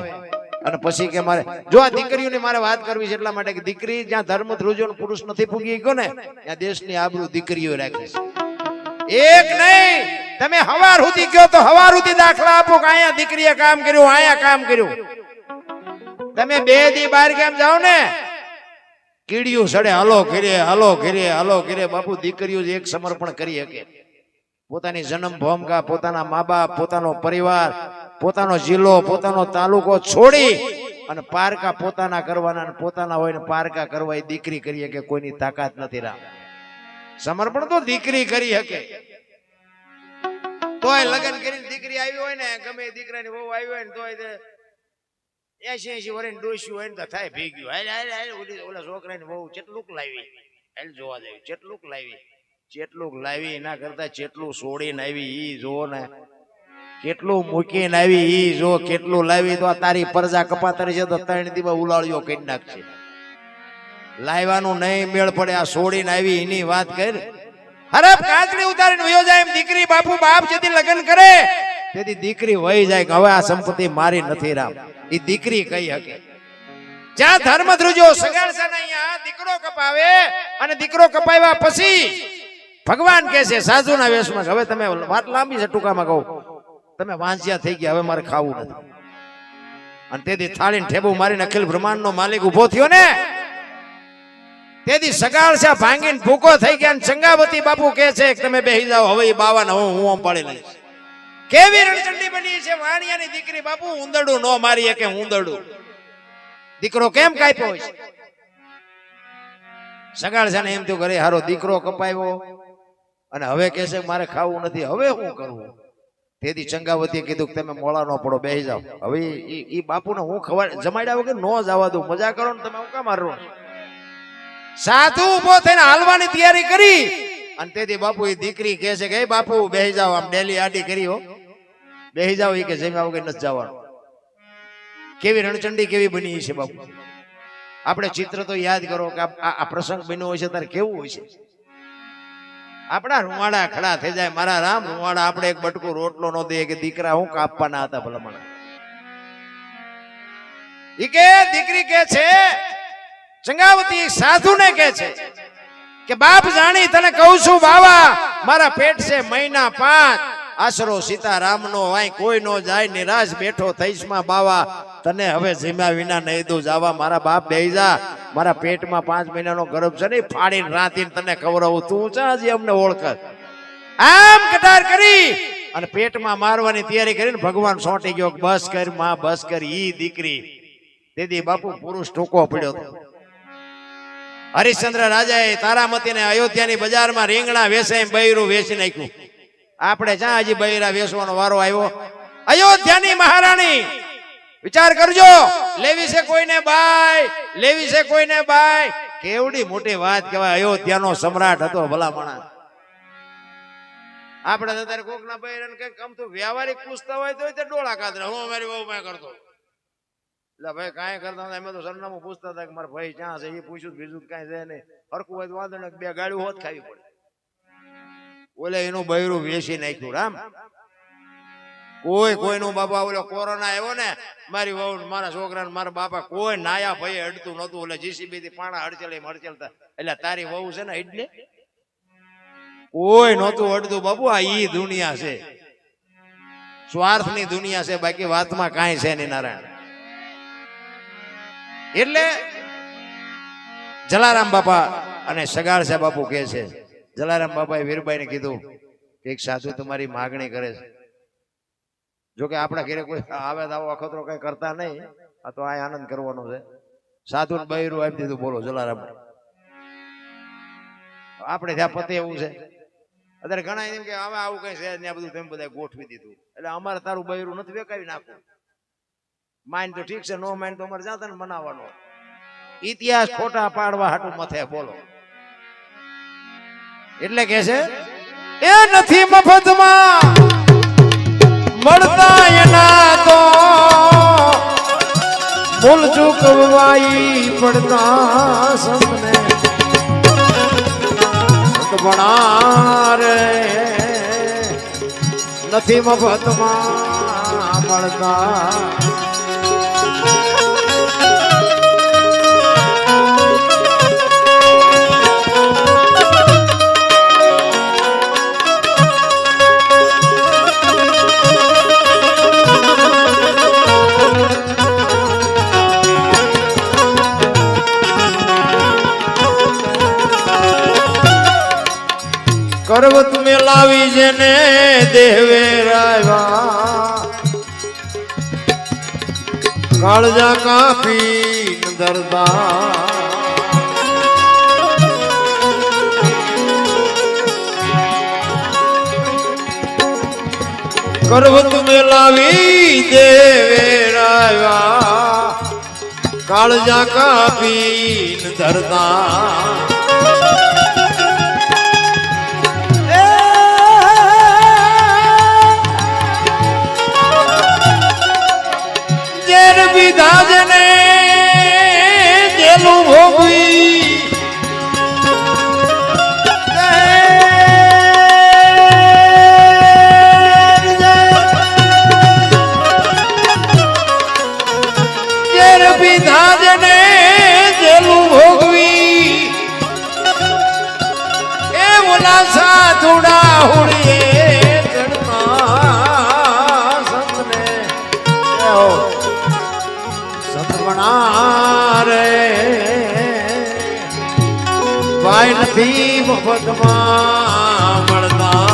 અને પછી કે મારે જો આ દીકરીઓની મારે વાત કરવી છે એટલા માટે કે દીકરી જ્યાં ધર્મ ધ્રુજો પુરુષ નથી પૂગી ગયો ને ત્યાં દેશની આબરૂ દીકરીઓ રાખે છે. એક નહીં, તમે હવાર સુધી ગયો તો હવાર સુધી દાખલા આપો કે અહીંયા દીકરીએ કામ કર્યું, અહીંયા કામ કર્યું. તમે 2 દી બહાર કેમ જાઓ ને કીડિયું સડે, હલો ઘરે બાપુ દીકરીઓ જ એક સમર્પણ કરી શકે. પોતાની જન્મ ભૂમિકા, પોતાના મા બાપ, પોતાનો પરિવાર, પોતાનો જિલ્લો, પોતાનો તાલુકો છોડી અને પારકા પોતાના કરવાના, પોતાના હોય ને પારકા કરવા એ દીકરી કરી શકે. કોઈની તાકાત નથી. રામ સમર્પણ તો દીકરી કરી શકે. તોય લગ્ન કરીને દીકરી આવી હોય ને, ગમે દીકરાની વહુ આવી હોય ને તોય 80 વર્ષની ડોશી હોય ને તો થાય ભેગ્યું. ઓલા છોકરાની વહુ ચેટલું લાવી, હાલ જોવા જાય ચેટલું લાવી એના કરતા ચેટલું છોડીને આવી ઈ જો ને, કેટલું મૂકીને આવી ઈ જો, કેટલું લાવી. તો તારી પરજા કપાતરી છે તો 3 દિવસ ઉલાળ્યો કરી નાખશે. લાવવાનું નહીં મેળ પડે, આ છોડીને આવી એની વાત કરી. હરપ કાચડી ઉતારીને વયો જાય એમ દીકરી બાપુ બાપ જેથી લગ્ન કરે તેથી દીકરી વહી જાય કે હવે આ સંપત્તિ મારી નથી. રામ એ દીકરી કહી શકે. જ્યાં ધર્મ ધ્રુજો સગાડશે ને અહીંયા દીકરો કપાવે અને દીકરો કપાવ્યા પછી ભગવાન કહે છે સાધુના વેશમાં, હવે તમે વાત લાંબી છે ટૂંકામાં કહું, તમે વાંચ્યા થઈ ગયા, હવે મારે ખાવું નથી. અને તેથી થાળીને ઠેબુ મારીને અખિલ બ્રહ્માંડનો માલિક ઉભો થયો ને તેથી સગાડશા ભાંગીને ભૂકો થઈ ગયા. ચંગાવતી બાપુ કહે છે કે તમે બેહી જાઓ, હવે એ બાવાને હું પાડી લઈશ. કેવી રણચંડી બની છે વાણિયાની દીકરી બાપુ. ઉંદરડું નો મારી કે ઉંદરડું દીકરો કેમ કાપ્યો હોય છે. સગાડશાને એમ તો ઘરે હારો દીકરો કપાયો અને હવે કહે છે મારે ખાવું નથી, હવે શું કરવું. તેથી ચંગાવતીએ કીધું કે તમે મોળા ન પડો, બેહી જાઓ. હવે એ બાપુને હું ખબર જમાડ્યા વગર નો જવા દઉં. મજા કરો ને તમે, હું કામ મારો. સાધુ ઉભો થઈને હાલવાની તૈયારી કરી અને તેથી બાપુ એ દીકરી કહે છે કે એ બાપુ બેહી જાઓ, આમ ડેલી આડી કરી હો, બેહી જાઓ. એ કે જમ્યા વગર નથી જવાનું. કેવી રણચંડી કેવી બની છે બાપુ. આપણે ચિત્ર તો યાદ કરો કે આ પ્રસંગ બન્યો હોય છે ત્યારે કેવું હોય છે. આપણા રૂવાડા ખડા થઈ જાય. મારા રામ રૂવાડા આપણે એક બટકું રોટલો નો દે કે દીકરા હું કાપવાના હતા ભલામણ. ઈ કે દીકરી કે છે ચંગાવતી સાધુને કે છે કે બાપ જાણી તને કહું છું બાવા, મારા પેટ છે મહિના 5 આશરો સીતારામનો વાય કોઈ નો જાય, નિરાશ બેઠો થઈશમાં બાવા, તને હવે જીમ્યા વિના નહીં દઉં જાવા. મારા બાપ બેહી જા, મારા પેટમાં 5 મહિનાનો ગર્ભ છે ને ફાડીને રાતીને તને ખવડાવું. તું ચાજી અમને ઓળખ. આમ કટાર કરી અને પેટમાં મારવાની તૈયારી કરીને ભગવાન સોંટી ગયો. બસ કર માં, બસ કર. ઈ દીકરી તેથી બાપુ પુરુષ ટૂંકો પડ્યો હતો. હરિશ્ચંદ્ર રાજાએ તારામતીને અયોધ્યાની બજારમાં રીંગણા વેસે બૈરું વેચી નાખ્યું. આપણે જ્યાં હજી બૈરા વેચવાનો વારો આવ્યો. અયોધ્યાની મહારાણી વિચાર કરજો, લેવી છે કોઈને બાય, લેવી છે કોઈને બાય. કેવડી મોટી વાત કહેવાય. અયોધ્યાનો સમ્રાટ હતો ભલામણા. આપણે અત્યારે કોકના બૈરાને કઈક આમ તો વ્યવહારિક પૂછતા હોય તો ડોળા કાતરા, હું મારી બહુ મેં કરતો. એટલે ભાઈ કાંઈ કરતા હતા, એમ તો સરનામું પૂછતા હતા કે મારા ભાઈ ક્યાં છે, એ પૂછ્યું બીજું કઈ છે નહીં. હરકું હોય તો વાંધો ને 2 ગાડીઓ હોત ખાવી પડે. ઓલે એનું બૈરું વેચી નાખ્યું. રામ કોઈનું બાપા ઓલો કોરોના આવ્યો ને, મારી વહુ મારા છોકરા મારા બાપા કોઈ નાયા ભાઈ અડતું નતું. ઓલે જીસીબી થી પાણા હડચલતા. એટલે તારી વહુ છે ને એટલે કોઈ નતું અડતું બાપુ. આ ઈ દુનિયા છે, સ્વાર્થની દુનિયા છે, બાકી વાતમાં કાંઈ છે નહીં નારાયણ. એટલે જલારામ બાપા અને સગાડશા બાપુ કહે છે, જલારામ બાપાએ વીરબાઈને કીધું કે એક સાધુ તમારી માગણી કરે છે. જો કે આપણા ઘરે કોઈ આવે તો આવો અખતરો કઈ કરતા નહીં. આ તો આ આનંદ કરવાનો છે. સાધુ બૈરું આપી દીધું, બોલો જલારામ. આપણે ત્યાં પતે એવું છે. અત્યારે ઘણા એમ કે હવે આવું કઈ છે ને, બધું તેમ બધા ગોઠવી દીધું. એટલે અમારે તારું બૈરું નથી વેકાવી નાખવું. માઇન તો ઠીક છે, નો માઇન તો અમારે જાતા ને બનાવવાનો. ઇતિહાસ ખોટા પાડવા હાટું મથે, બોલો. એટલે કે છે એ નથી મફતમાં મળતા એના તો ભૂલ ચૂકવાઈ પડતા સંતને સંત બના રે નથી મફતમાં મળતા. કરવત મેલાવી જેને દેવે રાયવા કાળજા કાપી દરદા કરવત મેલાવી દેવે રાયવા કાળજા કાપી દરદા. વિધાજને જેલું ભોગવી વિધાજને જેલું ભોગવી એ ઓલા સાધુડા હુડીએ ચડતા સંતને રે ભાઈ નથી મફતમાં મળતા.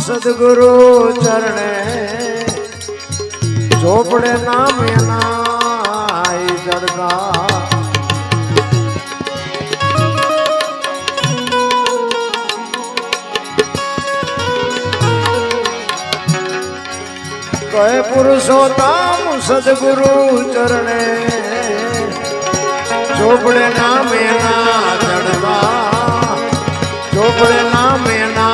સદગુરુ ચરણે ચોપડે નામ એના જડતા. કહે પુરુષોત્તમ સદગુરુ ચરણે ચોપડે નામ એના જડતા. ચોપડે નામ એના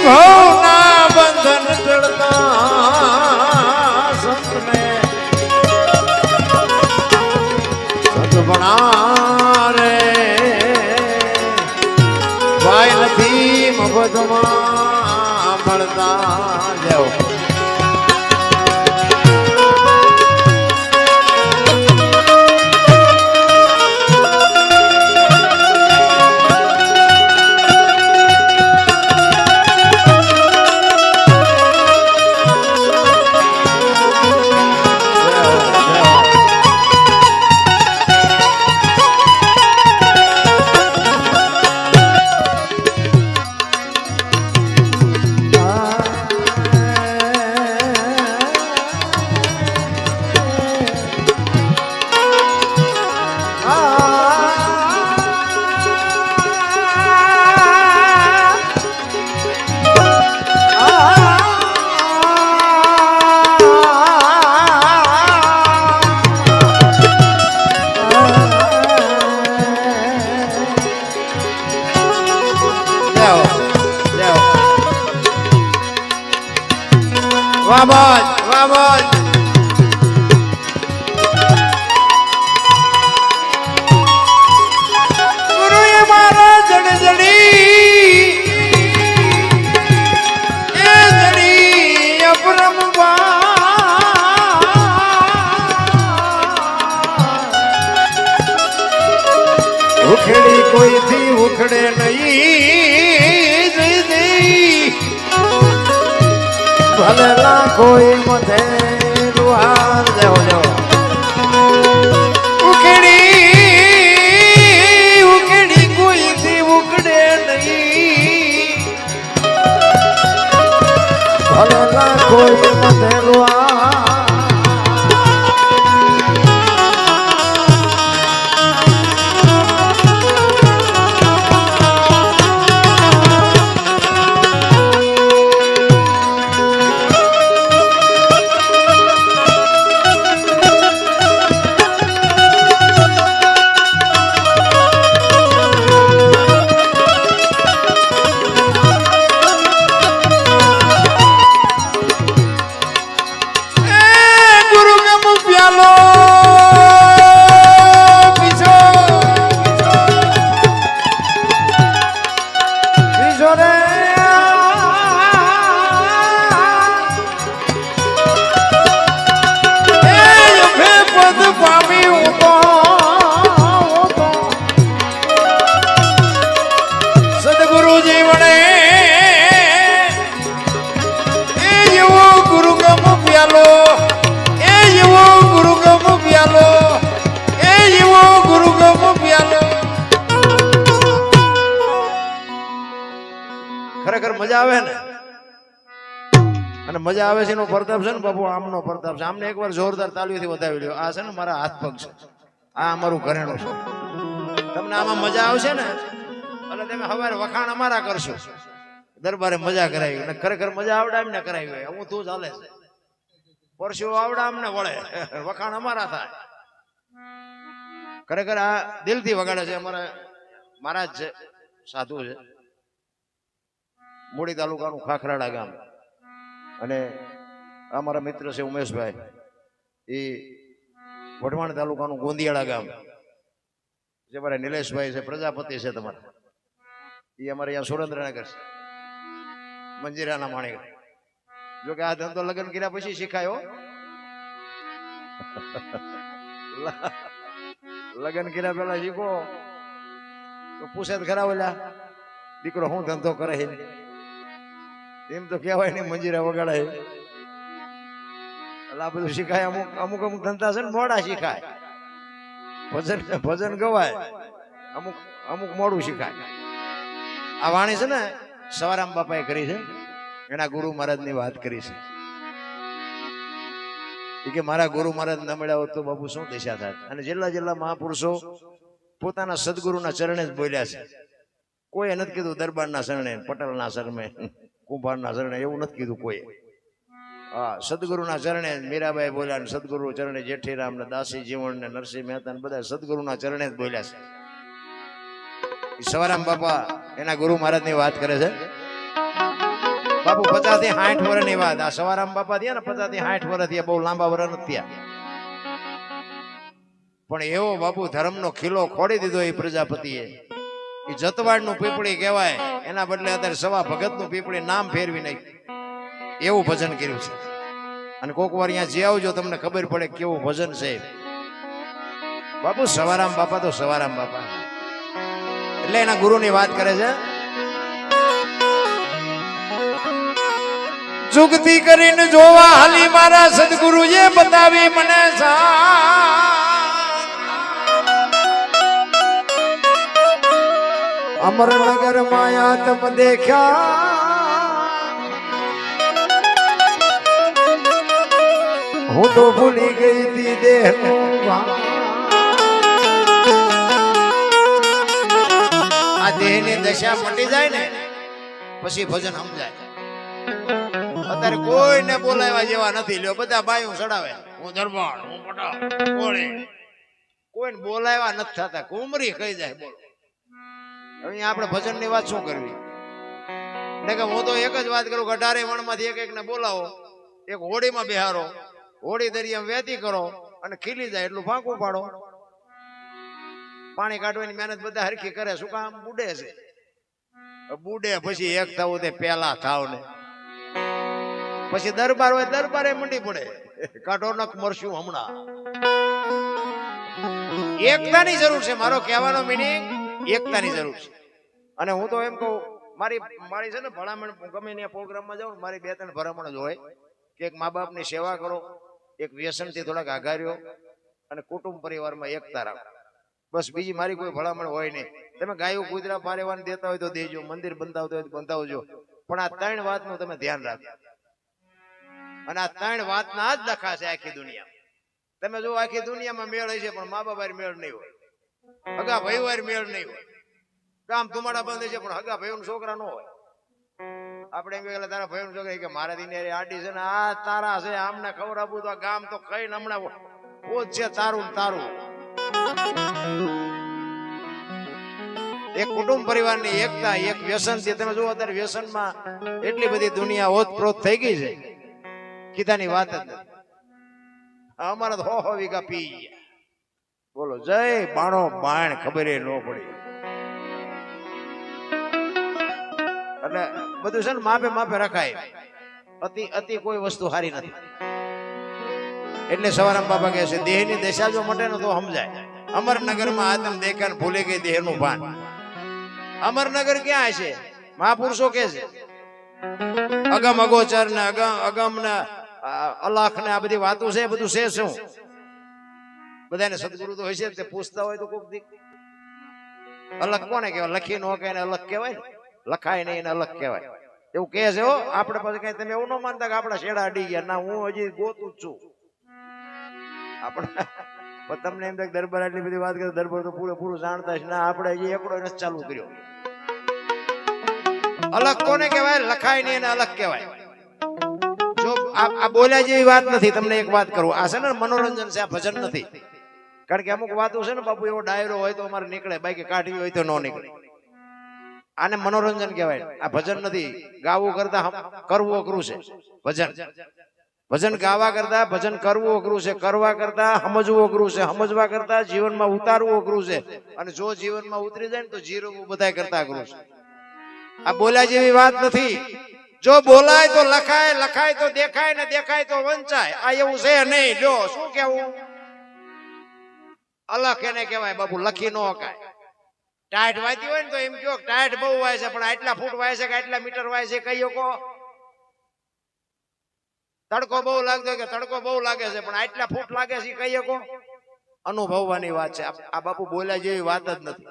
ભવના બંધન ચડતા સંતને સંત બના રે ભાઈ નથી મફતમાં મળતા. જાઓ. હો જય હો વાહ બાજ વાહ બાજ ગુરુએ મારા જડજડી એ જડી અપરમવા ઉખડી કોઈથી ઉખડે નહીં જઈ જઈ ભલેલા કોઈ મધે રૂહાર જાઓ જાઓ ઉખડી ઉખડી કોઈથી ઉખડે નહીં ભલેલા કોઈ મધે રૂહાર ખરેખર મજા આવે ને અને મજા આવે છે એનો પ્રતાપ છે ને બાપુ આમનો પ્રતાપ છે આમને એકવાર જોરદાર તાલીઓથી વધાવી લ્યો આ છે ને મારા હાથ પગ છે આ અમારું ઘરેણું છે તમને આમાં મજા આવશે ને એટલે તમે સવારે વખાણ અમારા કરશો દરબારે મજા કરાવી અને ખરેખર મજા આવડે એમને કરાવી હોય હું તું ચાલે છે પરસ્યો આવડે અમને વળે વખાણ અમારા થાય ખરેખર આ દિલથી વગાડે છે અમારા મારા જ સાધુ છે મૂડી તાલુકાનું ખાખરાડા ગામ અને અમારા મિત્ર છે ઉમેશભાઈ એ વઢવાણ તાલુકાનું ગોંદિયાળા ગામ જે મારા નિલેશભાઈ છે પ્રજાપતિ છે તમારા એ અમારે અહીંયા સુરેન્દ્રનગર છે મંજીરાના માણેક જો કે આ ધંધો લગ્ન કર્યા પછી શીખાયો લગ્ન કર્યા પેલા શીખો તો પૂછે જ ખરા ઓલા દીકરો હું ધંધો કરે એમ તો કહેવાય નહીં મંજીરા વગાડાય એટલે આ બધું શીખાય અમુક અમુક અમુક ધંધા છે ને મોડા શીખાય ભજન ગવાય અમુક અમુક મોડું શીખાય આ વાણી છે ને સવારામ બાપાએ કરી છે એના ગુરુ મહારાજની વાત કરી છે કે મારા ગુરુ મહારાજ ન મળ્યા હોત તો બાપુ શું દિશા થાય અને જેટલા મહાપુરુષો પોતાના સદગુરુના ચરણે જ બોલ્યા છે કોઈ નથી કીધું દરબારના શરણે પટેલના શરણે કુંભારના શરણે એવું નથી કીધું કોઈ હા સદગુરુના ચરણે મીરાબાઈ બોલ્યા ને સદગુરુ ચરણે જેઠીરામ ને દાસી જીવણ ને નરસિંહ મહેતા ને બધા સદગુરુના ચરણે જ બોલ્યા છે સવારામ બાપા એના ગુરુ મહારાજ ની વાત કરે છે બાપુ 50 થી 60 વર્ષની વાત આ સવારામ બાપા થયા ને 50 થી 60 વર્ષ થયા બહુ લાંબા વર્ષ નથી થયા પણ એવો બાપુ ધર્મનો ખીલો ખોડી દીધો એ પ્રજાપતિએ એ જતવાડ નું પીપળી કહેવાય એના બદલે અત્યારે સવા ભગત નું પીપળી નામ ફેરવી નાખ્યું એવું ભજન કર્યું છે અને કોક વાર અહીંયા જે આવજો તમને ખબર પડે કેવું ભજન છે બાપુ સવારામ બાપા તો સવારામ બાપા એટલે એના ગુરુની વાત કરે છે જુગતી કરીને જોવા હાલી મારા સદગુરુએ બતાવી મને અમરનગર માયા તમ દેખ્યા હું તો ભૂલી ગઈ તી દેહનું આ દેહની દશા મટી જાય ને પછી ભજન સમજાય અત્યારે કોઈને બોલાવ્યા જેવા નથી લ્યો બધા બાયું ચડાવે હું દરબાર હું પટાવ કોળે કોઈને બોલાવ્યા નથી થતા કુમરી કહી જાય બોલો હવે આપણે ભજન ની વાત શું કરવી ને કે હું તો એક જ વાત કરું કે 18 વણમાંથી એક એકને બોલાવો, એક હોડીમાં બેહારો, હોડી દરિયા વેતી કરો અને ખીલી જાય એટલું ફાંકું પાડો. પાણી કાઢવાની મહેનત બધા હરખી કરે, શું કામ? બુડે છે. બુડે પછી એક થવું તે પેલા થાવ ને પછી દરબાર હોય દરબારે મંડી પડે, કાઢો નક મરશું હમણાં. એકતાની જરૂર છે. મારો કહેવાનો મિનિંગ એકતાની જરૂર છે. અને હું તો એમ કહું, મારી છે ને ભલામણ, ગમે ત્યાં પ્રોગ્રામમાં જાઉં મારી 2-3 ભલામણ જ હોય કે એક મા બાપની સેવા કરો, એક વ્યસનથી થોડાક આઘાર્યો અને કુટુંબ પરિવારમાં એકતા રાખો. બસ બીજી મારી કોઈ ભલામણ હોય નહીં. તમે ગાયું કૂતરા પારેવાને દેતા હોય તો દેજો, મંદિર બંધાવતા હોય તો બંધાવજો, પણ આ 3 વાતનું તમે ધ્યાન રાખો. અને આ 3 વાતના જ લખા છે આખી દુનિયા. તમે જો આખી દુનિયામાં મેળ હશે પણ મા બાપ મેળ નહીં હોય, હગા ભાઈ મેળ નહીં હોય, કામ ધુમાડા બંધ છે પણ હગા ભાઈ છોકરા ન હોય. આપણે એમ કહેલા તારા ભાઈ છોકરા કે મારા દિને આડી છે ને આ તારા છે, આમને ખવડાવવું તો આ ગામ તો કઈ હમણાં ઓજ છે તારું તારું. એક કુટુંબ પરિવારની એકતા, એક વ્યસનથી તમે જુઓ અત્યારે વ્યસનમાં એટલી બધી દુનિયા ઓતપ્રોત થઈ ગઈ છે, કીધાની વાત જ નથી. અમારા તો 100 વીઘા પી ગયા, બોલો જય બાણો બાણ, ખબર ન પડી. એટલે બધું છે ને માપે માપે રખાય. અતિ કોઈ વસ્તુ સારી નથી. એટલે સવારામ બાબા કહે છે દેહની દશા જો મટે ને તો સમજાય. અમરનગરમાં આદમ દેખાને ભૂલી ગઈ દેહનું ભાન. અમરનગર ક્યાં છે? મહાપુરુષો કે છે અગમ અગોચર ને અગમ ને અલાખ ને આ બધી વાતો છે, બધું છે શું? બધાને સદગુરુ તો હશે તે પૂછતા હોય તો કોક દી અલગ કોને કહેવાય? લખી નો કહે ને અલગ કહેવાય ને, લખાય નહીં એને અલગ કહેવાય. એવું કહે છે હો. આપણે પછી કઈ તમે એવું ન માનતા કે આપણા શેડા અડી ગયા. ના, હું હજી ગોતું જ છું. આપણે તમને એમ થાય દરબાર આટલી બધી વાત કરે, દરબાર તો પૂરેપૂરું જાણતા છે. ના, આપણે હજી એકડો નથી ચાલુ કર્યો. અલગ કોને કહેવાય? લખાય નહીં એને અલગ કહેવાય. જો આ બોલ્યા જેવી વાત નથી. તમને એક વાત કરું, આ છે ને મનોરંજન છે, આ ભજન નથી. કારણ કે અમુક વાતો છે ને બાપુ, એવો ડાયરો હોય તો અમારે નીકળે, બાકી કાઢવી હોય તો ન નીકળે. આને મનોરંજન કહેવાય, આ ભજન નથી. ગાવું કરતા કરવું અઘરું છે ભજન. ભજન ગાવા કરતા ભજન કરવું અઘરું છે, કરવા કરતા સમજવું અઘરું છે, સમજવા કરતા જીવનમાં ઉતારવું અઘરું છે, અને જો જીવનમાં ઉતરી જાય ને તો જીરવું બધા કરતા અઘરું છે. આ બોલ્યા જેવી વાત નથી. જો બોલાય તો લખાય, લખાય તો દેખાય, ને દેખાય તો વંચાય. આ એવું છે નહીં. જો શું કેવું? અલખ એને કહેવાય બાપુ, લખી ન હકાય. ટાઈટ વાતી હોય ને તો એમ કહો ટાઈટ બહુ વાય છે, પણ આટલા ફૂટ વાય છે કે આટલા મીટર વાય છે કહીઓ કો. તડકો બહુ લાગતો કે તડકો બહુ લાગે છે, પણ આટલા ફૂટ લાગે છે કહીએ કો. અનુભવવાની વાત છે. આ બાપુ બોલ્યા જેવી વાત જ નથી.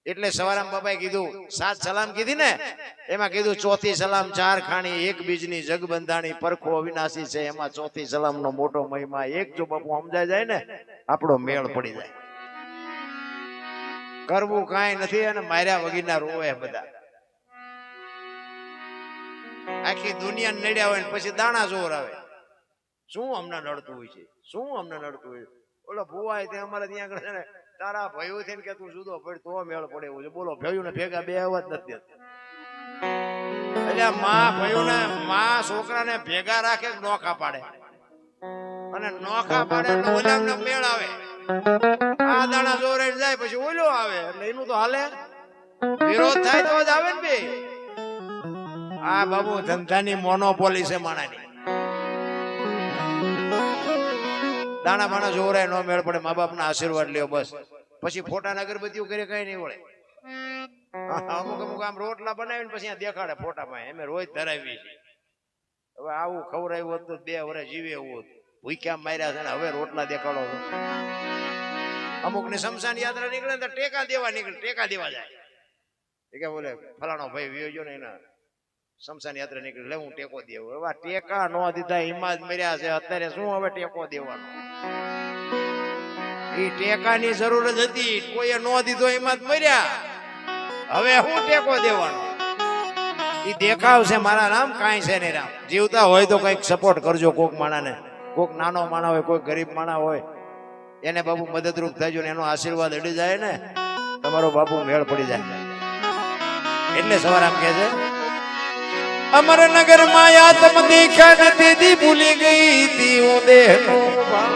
એટલે સવારામ બાપાએ કીધું 7 સલામ કીધી ને, એમાં કીધું 4થી સલામ 4 ખાણી, એક બીજની જગ બંધાણી, પરખો અવિનાશી છે. એમાં 4થી સલામ નો મોટો મહિમા. એક જો બાપુ સમજાય જાય ને, આપણો મેળ પડી જાય. કરવું કાંઈ નથી અને માર્યા વગીના રોવે બધા. આખી દુનિયા નડ્યા હોય ને પછી દાણા જોર આવે. શું અમને નડતું હોય છે? શું અમને નડતું હોય? ઓલો ભુવાય તે અમારે ત્યાં આગળ છે ને, તારા ભયો થઈને કે તું જુદો પડ તો મેળ પડે એવું છે. બોલો, ભયું ને ભેગા બે અવાજ નથી. એટલે માં છોકરાને ભેગા રાખે, નોખા પાડે, અને નોખા પાડે ઓલાને મેળ આવે. આ દાણા જોર જાય પછી ઓલો આવે, એટલે એનું તો હાલે. વિરોધ થાય તો જ આવે ને બે. આ બાબુ ધંધાની મોનોપોલી છે માણાની. દાણા બાણા જોરાય નો મેળ પડે. મા બાપ ના આશીર્વાદ લ્યો બસ. પછી ફોટા અગરબત્તીઓ કરે કઈ નહીં વળે. અમુક આમ રોટલા બનાવીને પછી દેખાડે ફોટામાં, અમે રોજ ધરાવી છે. હવે આવું ખવડાવ્યું હતું 2 વર્ષ જીવે એવું હતું. ભૂખ્યા માર્યા છે ને હવે રોટલા દેખાડો. અમુક ની શમશાન યાત્રા નીકળે તો ટેકા દેવા નીકળે, ટેકા દેવા જાય. એ કે બોલે ફલાણો ભાઈ વિયો ને એના શમશાન યાત્રા નીકળે, લે હું ટેકો દેવું. હવે ટેકા નો દીધા, હિમાજ મર્યા છે. અત્યારે શું હવે ટેકો દેવાનો? એ ટેકાની જરૂર જ હતી, કોઈએ નો દીધો હિમાજ મર્યા. હવે હું ટેકો દેવાનો? એ દેખાવ છે મારા રામ, કાંઈ છે નહીં રામ. જીવતા હોય તો કઈક સપોર્ટ કરજો કોક માણાને. કોક નાનો માણા હોય, કોઈ ગરીબ માણા હોય, એને બાપુ મદદરૂપ થજો ને એનો આશીર્વાદ અડી જાય ને, તમારો બાપુ મેળ પડી જાય. એટલે સવાર આમ કહે છે અમરનગર માં આત્મ દેખ્યા ને તેથી ભૂલી ગઈ તી હું દેહનો ભાવ.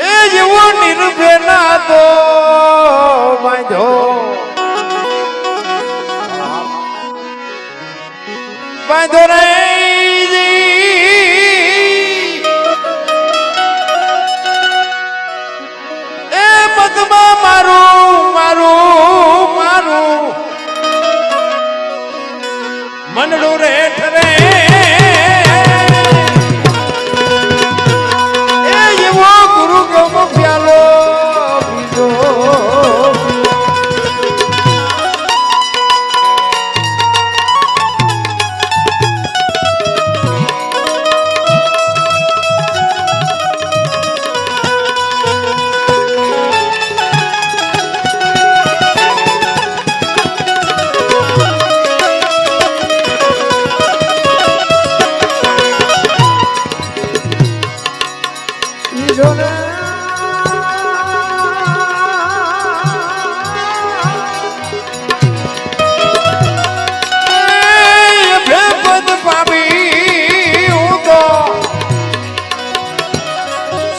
એ જેવો નિર્ભય ના તો બાંધો બાંધો રે એ મતમાં મારું મારું મારું મનડું રેઠ રે એ એવો ગુરુ ગમ પ્યાલો બીજો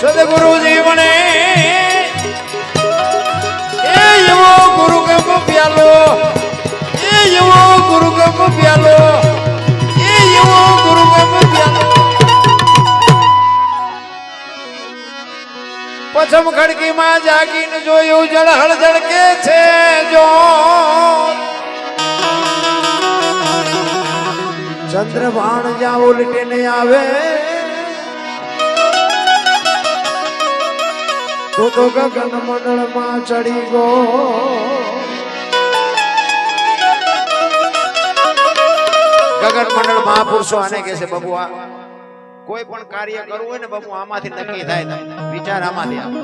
સદગુરુજી મને એ એવો ગુરુ ગમ પ્યાલો એ એવો ગુરુ ગમ પ્યાલો એ એવો ગુરુ ગમ પ્યાલો પછમ ખડકી માં જાગીને જોયું જળહળ જળકે છે જો ચંદ્રભાણ જ્યાં ઉલટીને આવે તો ગગન મંડળ માં ચડી ગયો. ગગન મંડળ મહાપુરુષો આને કહે છે બાબુ આ કોઈ પણ કાર્ય કરવું હોય ને બાબુ આમાંથી નક્કી થાય વિચાર આમાંથી આવે.